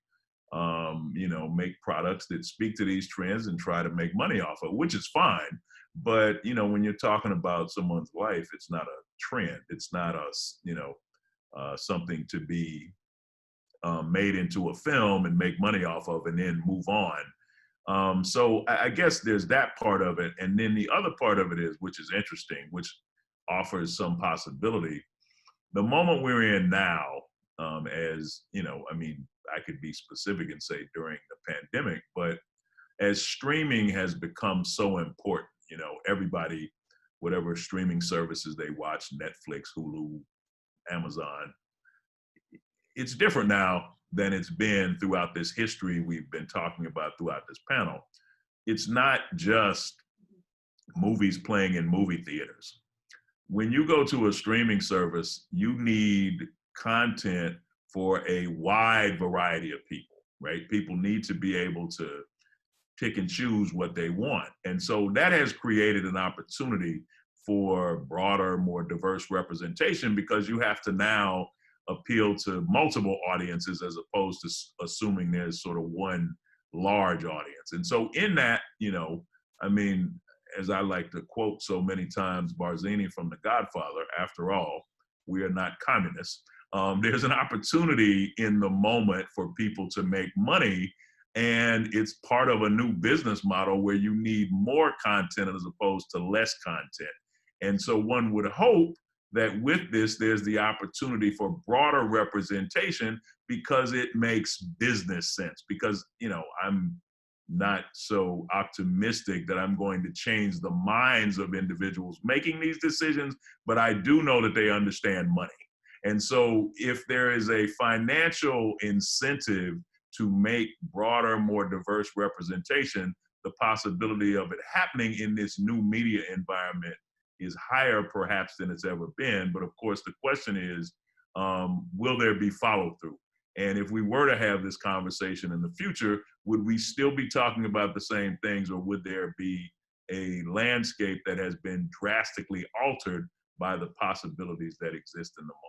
[SPEAKER 1] you know, make products that speak to these trends and try to make money off of, which is fine. But, you know, when you're talking about someone's life, it's not a trend. It's not a, you know, something to be made into a film and make money off of and then move on. So I guess there's that part of it. And then the other part of it is, which is interesting, which offers some possibility. The moment we're in now, as, you know, I mean, I could be specific and say during the pandemic, but as streaming has become so important, you know, everybody, whatever streaming services they watch, Netflix, Hulu, Amazon, it's different now than it's been throughout this history we've been talking about throughout this panel. It's not just movies playing in movie theaters. When you go to a streaming service, you need content for a wide variety of people, right? People need to be able to pick and choose what they want. And so that has created an opportunity for broader, more diverse representation, because you have to now appeal to multiple audiences as opposed to assuming there's sort of one large audience. And so in that, you know, I mean, as I like to quote so many times, Barzini from The Godfather, after all, we are not communists. There's an opportunity in the moment for people to make money, and it's part of a new business model where you need more content as opposed to less content. And so one would hope that with this, there's the opportunity for broader representation, because it makes business sense. Because, you know, I'm not so optimistic that I'm going to change the minds of individuals making these decisions, but I do know that they understand money. And so if there is a financial incentive to make broader, more diverse representation, the possibility of it happening in this new media environment is higher perhaps than it's ever been. But of course, the question is, will there be follow through? And if we were to have this conversation in the future, would we still be talking about the same things, or would there be a landscape that has been drastically altered by the possibilities that exist in the moment?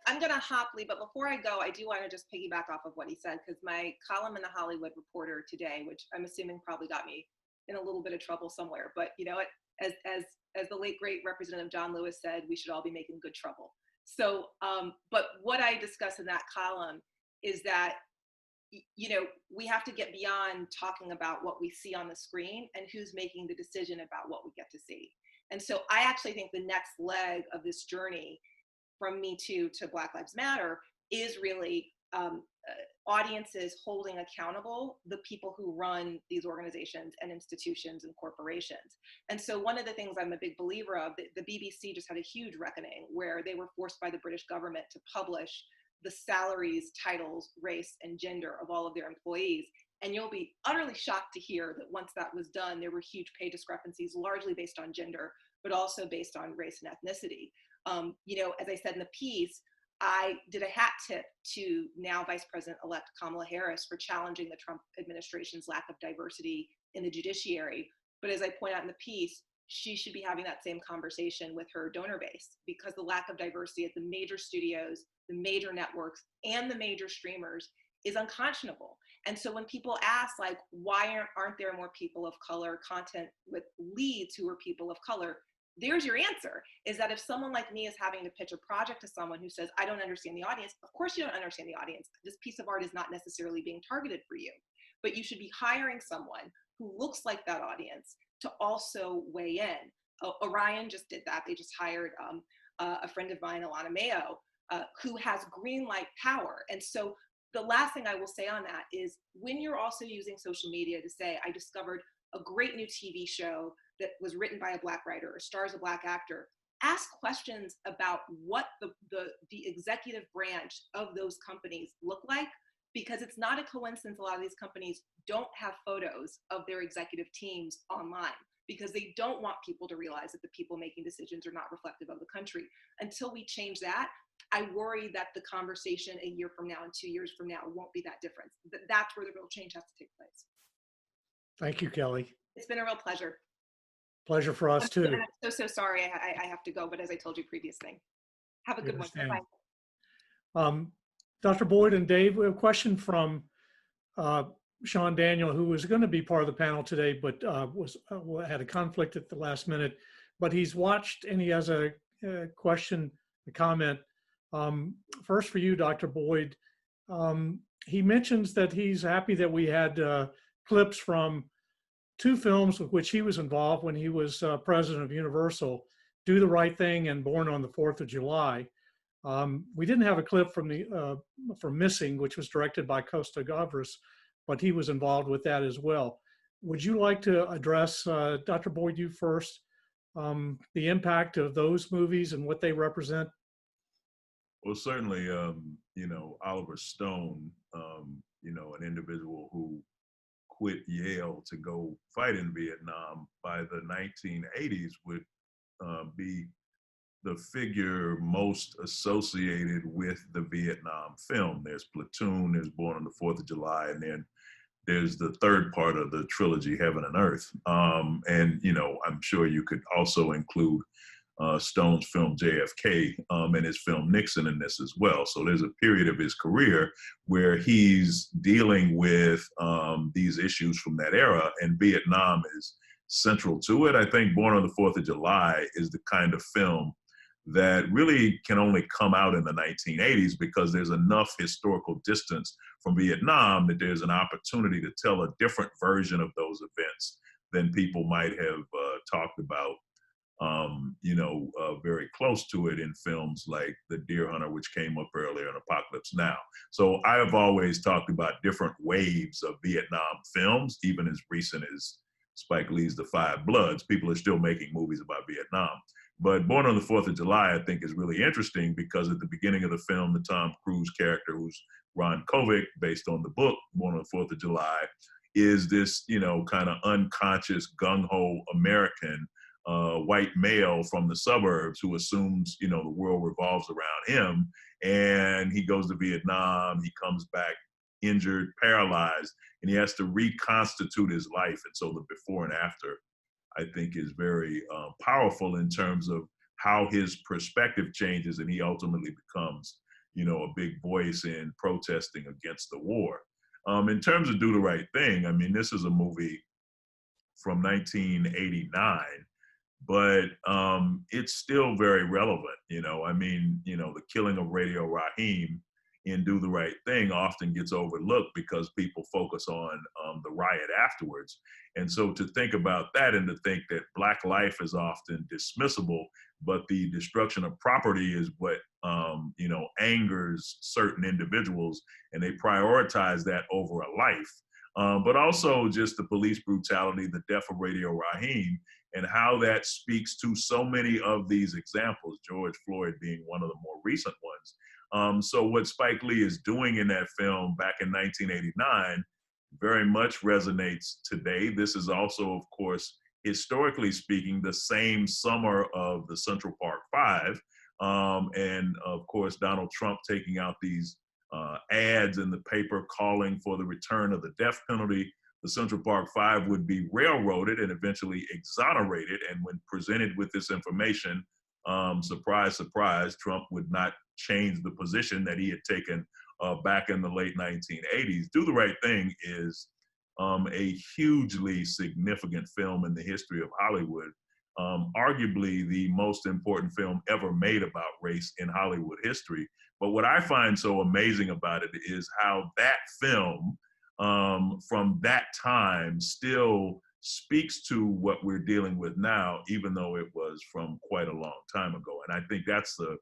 [SPEAKER 13] I'm going to hop, Lee, but before I go, I do want to just piggyback off of what he said, because my column in the Hollywood Reporter today, which I'm assuming probably got me in a little bit of trouble somewhere, but you know what, as the late great Representative John Lewis said, we should all be making good trouble. So, but what I discuss in that column is that, you know, we have to get beyond talking about what we see on the screen and who's making the decision about what we get to see. And so I actually think the next leg of this journey from Me Too to Black Lives Matter is really audiences holding accountable the people who run these organizations and institutions and corporations. And so one of the things I'm a big believer of, the BBC just had a huge reckoning where they were forced by the British government to publish the salaries, titles, race, and gender of all of their employees. And you'll be utterly shocked to hear that once that was done, there were huge pay discrepancies, largely based on gender, but also based on race and ethnicity. You know, as I said in the piece, I did a hat tip to now Vice President-elect Kamala Harris for challenging the Trump administration's lack of diversity in the judiciary. But as I point out in the piece, she should be having that same conversation with her donor base, because the lack of diversity at the major studios, the major networks, and the major streamers is unconscionable. And so when people ask, like, why aren't there more people of color content with leads who are people of color? There's your answer, is that if someone like me is having to pitch a project to someone who says, I don't understand the audience, of course you don't understand the audience. This piece of art is not necessarily being targeted for you, but you should be hiring someone who looks like that audience to also weigh in. Orion just did that. They just hired a friend of mine, Alana Mayo, who has green light power. And so the last thing I will say on that is, when you're also using social media to say, I discovered a great new TV show that was written by a Black writer or stars a Black actor, ask questions about what the executive branch of those companies look like, because it's not a coincidence a lot of these companies don't have photos of their executive teams online, because they don't want people to realize that the people making decisions are not reflective of the country. Until we change that, I worry that the conversation a year from now and 2 years from now won't be that different. That's where the real change has to take place.
[SPEAKER 12] Thank you, Keli.
[SPEAKER 13] It's been a real pleasure.
[SPEAKER 12] Pleasure for us too.
[SPEAKER 13] I'm so sorry I have to go, but as I told you previously, have a good one.
[SPEAKER 12] Bye. Dr. Boyd and Dave, we have a question from Sean Daniel, who was going to be part of the panel today, but had a conflict at the last minute. But he's watched and he has a question, a comment. First for you, Dr. Boyd. He mentions that he's happy that we had clips from 2 films with which he was involved when he was president of Universal, Do the Right Thing and Born on the 4th of July. We didn't have a clip from from Missing, which was directed by Costa Gavras, but he was involved with that as well. Would you like to address, Dr. Boyd, you first, the impact of those movies and what they represent?
[SPEAKER 1] Well, certainly, Oliver Stone, an individual who quit Yale to go fight in Vietnam by the 1980s would be the figure most associated with the Vietnam film. There's Platoon, there's Born on the 4th of July, and then there's the third part of the trilogy, Heaven and Earth. I'm sure you could also include Stone's film JFK and his film Nixon in this as well. So there's a period of his career where he's dealing with these issues from that era, and Vietnam is central to it. I think Born on the 4th of July is the kind of film that really can only come out in the 1980s because there's enough historical distance from Vietnam that there's an opportunity to tell a different version of those events than people might have talked about very close to it in films like The Deer Hunter, which came up earlier, and Apocalypse Now. So I have always talked about different waves of Vietnam films, even as recent as Spike Lee's The Five Bloods. People are still making movies about Vietnam. But Born on the 4th of July, I think, is really interesting because at the beginning of the film, the Tom Cruise character, who's Ron Kovic, based on the book Born on the 4th of July, is this, kind of unconscious, gung-ho American white male from the suburbs who assumes, the world revolves around him. And he goes to Vietnam, he comes back injured, paralyzed, and he has to reconstitute his life. And so the before and after, I think, is very powerful in terms of how his perspective changes, and he ultimately becomes, a big voice in protesting against the war. In terms of Do the Right Thing, I mean, this is a movie from 1989, but it's still very relevant. The killing of Radio Raheem in Do the Right Thing often gets overlooked because people focus on the riot afterwards. And so to think about that and to think that Black life is often dismissible, but the destruction of property is what, angers certain individuals, and they prioritize that over a life. But also just the police brutality, the death of Radio Raheem, and how that speaks to so many of these examples, George Floyd being one of the more recent ones. So what Spike Lee is doing in that film back in 1989 very much resonates today. This is also, of course, historically speaking, the same summer of the Central Park Five. And of course, Donald Trump taking out these ads in the paper calling for the return of the death penalty. The Central Park Five would be railroaded and eventually exonerated. And when presented with this information, surprise, surprise, Trump would not change the position that he had taken back in the late 1980s. Do the Right Thing is a hugely significant film in the history of Hollywood, arguably the most important film ever made about race in Hollywood history. But what I find so amazing about it is how that film from that time still speaks to what we're dealing with now, even though it was from quite a long time ago. And I think that's the,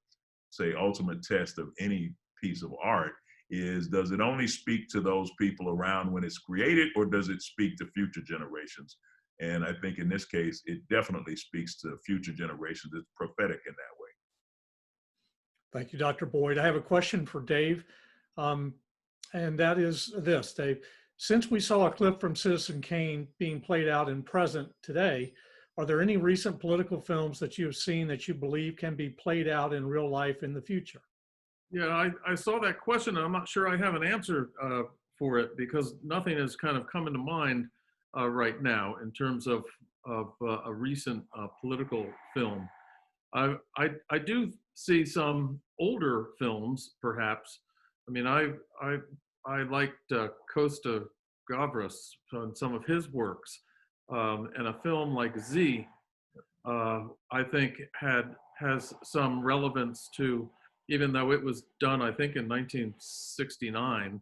[SPEAKER 1] ultimate test of any piece of art is, does it only speak to those people around when it's created, or does it speak to future generations? And I think in this case, it definitely speaks to future generations. It's prophetic in that way.
[SPEAKER 12] Thank you, Dr. Boyd. I have a question for Dave, and that is this, Dave. Since we saw a clip from Citizen Kane being played out in present today, are there any recent political films that you have seen that you believe can be played out in real life in the future?
[SPEAKER 6] Yeah, I saw that question. I'm not sure I have an answer for it because nothing has kind of come into mind right now in terms of a recent political film. I do see some older films, perhaps. I mean, I liked Costa Gavras on some of his works, and a film like Z, I think has some relevance to, even though it was done, I think, in 1969,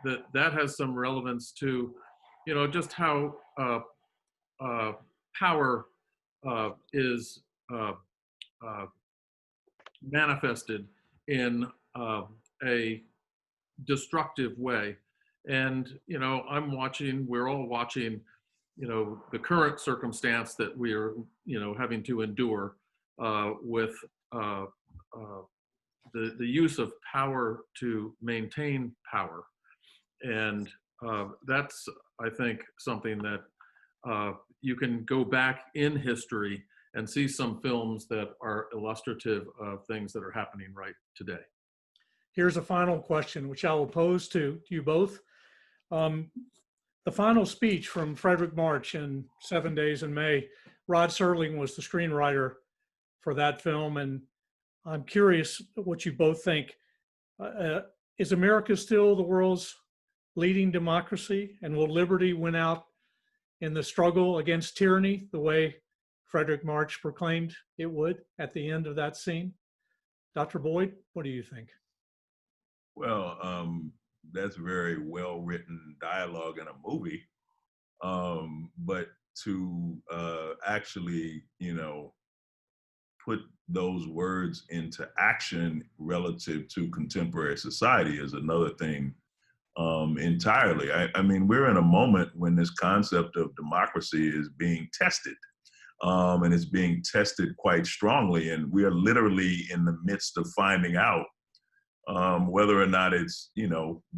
[SPEAKER 6] that has some relevance to, just how power is manifested in a destructive way. And, we're all watching, the current circumstance that we are, having to endure with the use of power to maintain power. And that's, I think, something that you can go back in history and see some films that are illustrative of things that are happening right today.
[SPEAKER 12] Here's a final question, which I will pose to you both. The final speech from Frederick March in 7 Days in May, Rod Serling was the screenwriter for that film, and I'm curious what you both think. Is America still the world's leading democracy, and will liberty win out in the struggle against tyranny the way Frederick March proclaimed it would at the end of that scene? Dr. Boyd, what do you think?
[SPEAKER 1] Well, that's very well-written dialogue in a movie, but to actually, put those words into action relative to contemporary society is another thing entirely. I mean, we're in a moment when this concept of democracy is being tested, and it's being tested quite strongly, and we are literally in the midst of finding out whether or not it's,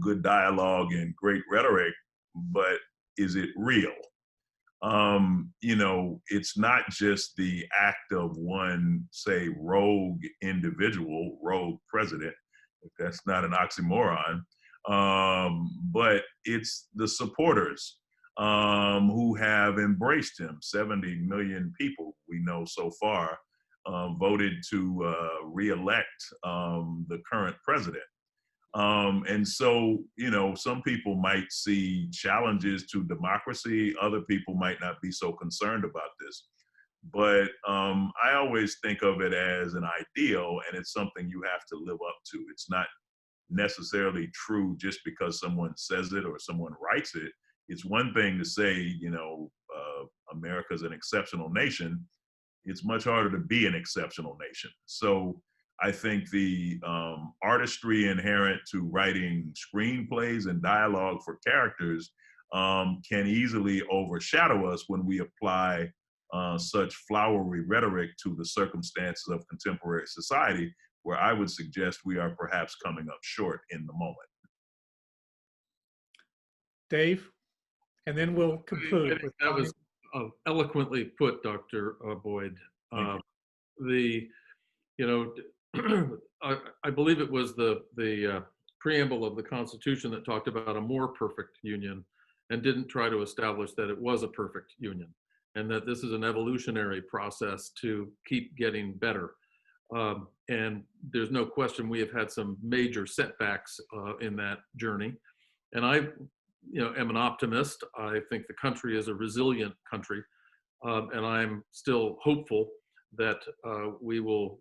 [SPEAKER 1] good dialogue and great rhetoric, but is it real? It's not just the act of one, say, rogue individual, rogue president, if that's not an oxymoron, but it's the supporters who have embraced him. 70 million people we know so far voted to re-elect the current president. And so, some people might see challenges to democracy. Other people might not be so concerned about this. But I always think of it as an ideal, and it's something you have to live up to. It's not necessarily true just because someone says it or someone writes it. It's one thing to say, America's an exceptional nation. It's much harder to be an exceptional nation. So I think the artistry inherent to writing screenplays and dialogue for characters can easily overshadow us when we apply such flowery rhetoric to the circumstances of contemporary society, where I would suggest we are perhaps coming up short in the moment.
[SPEAKER 12] Dave, and then we'll conclude.
[SPEAKER 6] That was eloquently put, Dr. Boyd. I believe it was the preamble of the Constitution that talked about a more perfect union and didn't try to establish that it was a perfect union, and that this is an evolutionary process to keep getting better. And there's no question we have had some major setbacks in that journey. And I am an optimist. I think the country is a resilient country. And I'm still hopeful that we will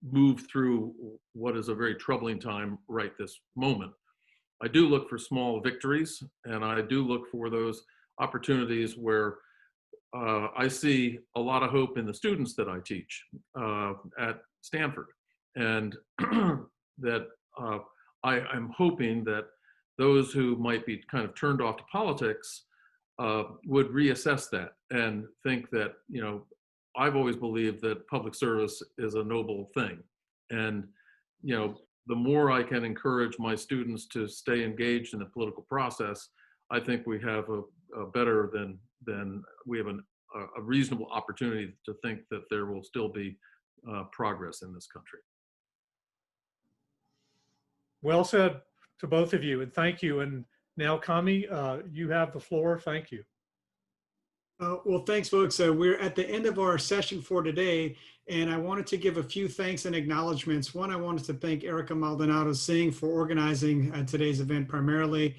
[SPEAKER 6] move through what is a very troubling time right this moment. I do look for small victories, and I do look for those opportunities where I see a lot of hope in the students that I teach at Stanford, and that I'm hoping that those who might be kind of turned off to politics would reassess that and think that, I've always believed that public service is a noble thing. And, the more I can encourage my students to stay engaged in the political process, I think we have a better than we have a reasonable opportunity to think that there will still be progress in this country.
[SPEAKER 12] Well said to both of you, and thank you. And now, Kami, you have the floor. Thank you.
[SPEAKER 7] Well, thanks, folks. We're at the end of our session for today, and I wanted to give a few thanks and acknowledgments. One, I wanted to thank Erica Maldonado Singh for organizing today's event primarily.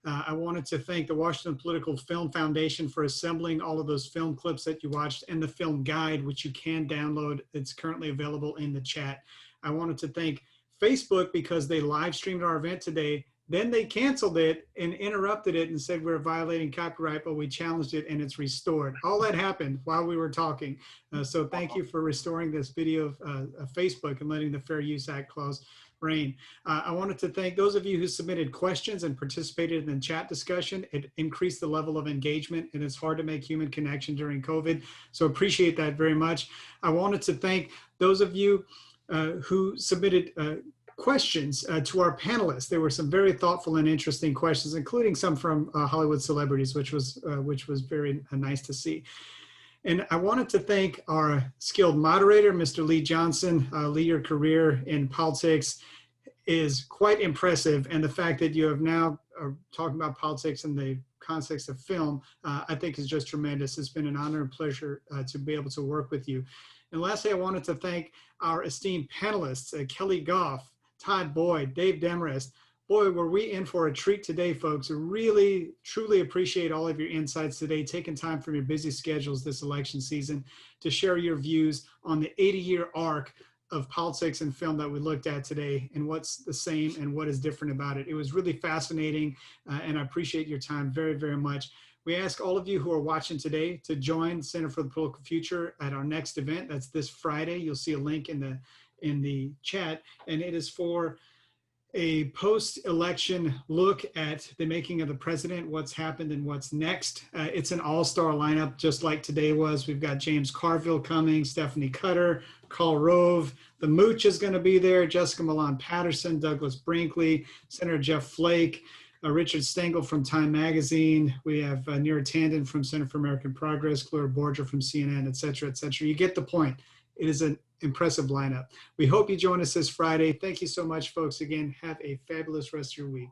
[SPEAKER 7] I wanted to thank the Washington Political Film Foundation for assembling all of those film clips that you watched and the film guide, which you can download. It's currently available in the chat. I wanted to thank Facebook because they live streamed our event today. Then they canceled it and interrupted it and said we're violating copyright, but we challenged it and it's restored. All that happened while we were talking. So thank you for restoring this video of Facebook and letting the Fair Use Act clause reign. I wanted to thank those of you who submitted questions and participated in the chat discussion. It increased the level of engagement, and it's hard to make human connection during COVID. So appreciate that very much. I wanted to thank those of you who submitted questions to our panelists. There were some very thoughtful and interesting questions, including some from Hollywood celebrities, which was very nice to see. And I wanted to thank our skilled moderator, Mr. Lee Johnson. Lee, your career in politics is quite impressive. And the fact that you have now talking about politics in the context of film, I think is just tremendous. It's been an honor and pleasure to be able to work with you. And lastly, I wanted to thank our esteemed panelists, Keli Goff, Todd Boyd, Dave Demarest. Boy, were we in for a treat today, folks. I really, truly appreciate all of your insights today, taking time from your busy schedules this election season to share your views on the 80-year arc of politics and film that we looked at today and what's the same and what is different about it. It was really fascinating, and I appreciate your time very, very much. We ask all of you who are watching today to join Center for the Political Future at our next event. That's this Friday. You'll see a link in the chat, and it is for a post-election look at the making of the president, what's happened and what's next. It's an all-star lineup, just like today was. We've got James Carville coming, Stephanie Cutter, Karl Rove, the Mooch is going to be there, Jessica Milan Patterson, Douglas Brinkley, Senator Jeff Flake, Richard Stengel from Time Magazine. We have Neera Tanden from Center for American Progress, Gloria Borger from CNN, et cetera, et cetera. You get the point. It is an impressive lineup. We hope you join us this Friday. Thank you so much, folks. Again, have a fabulous rest of your week.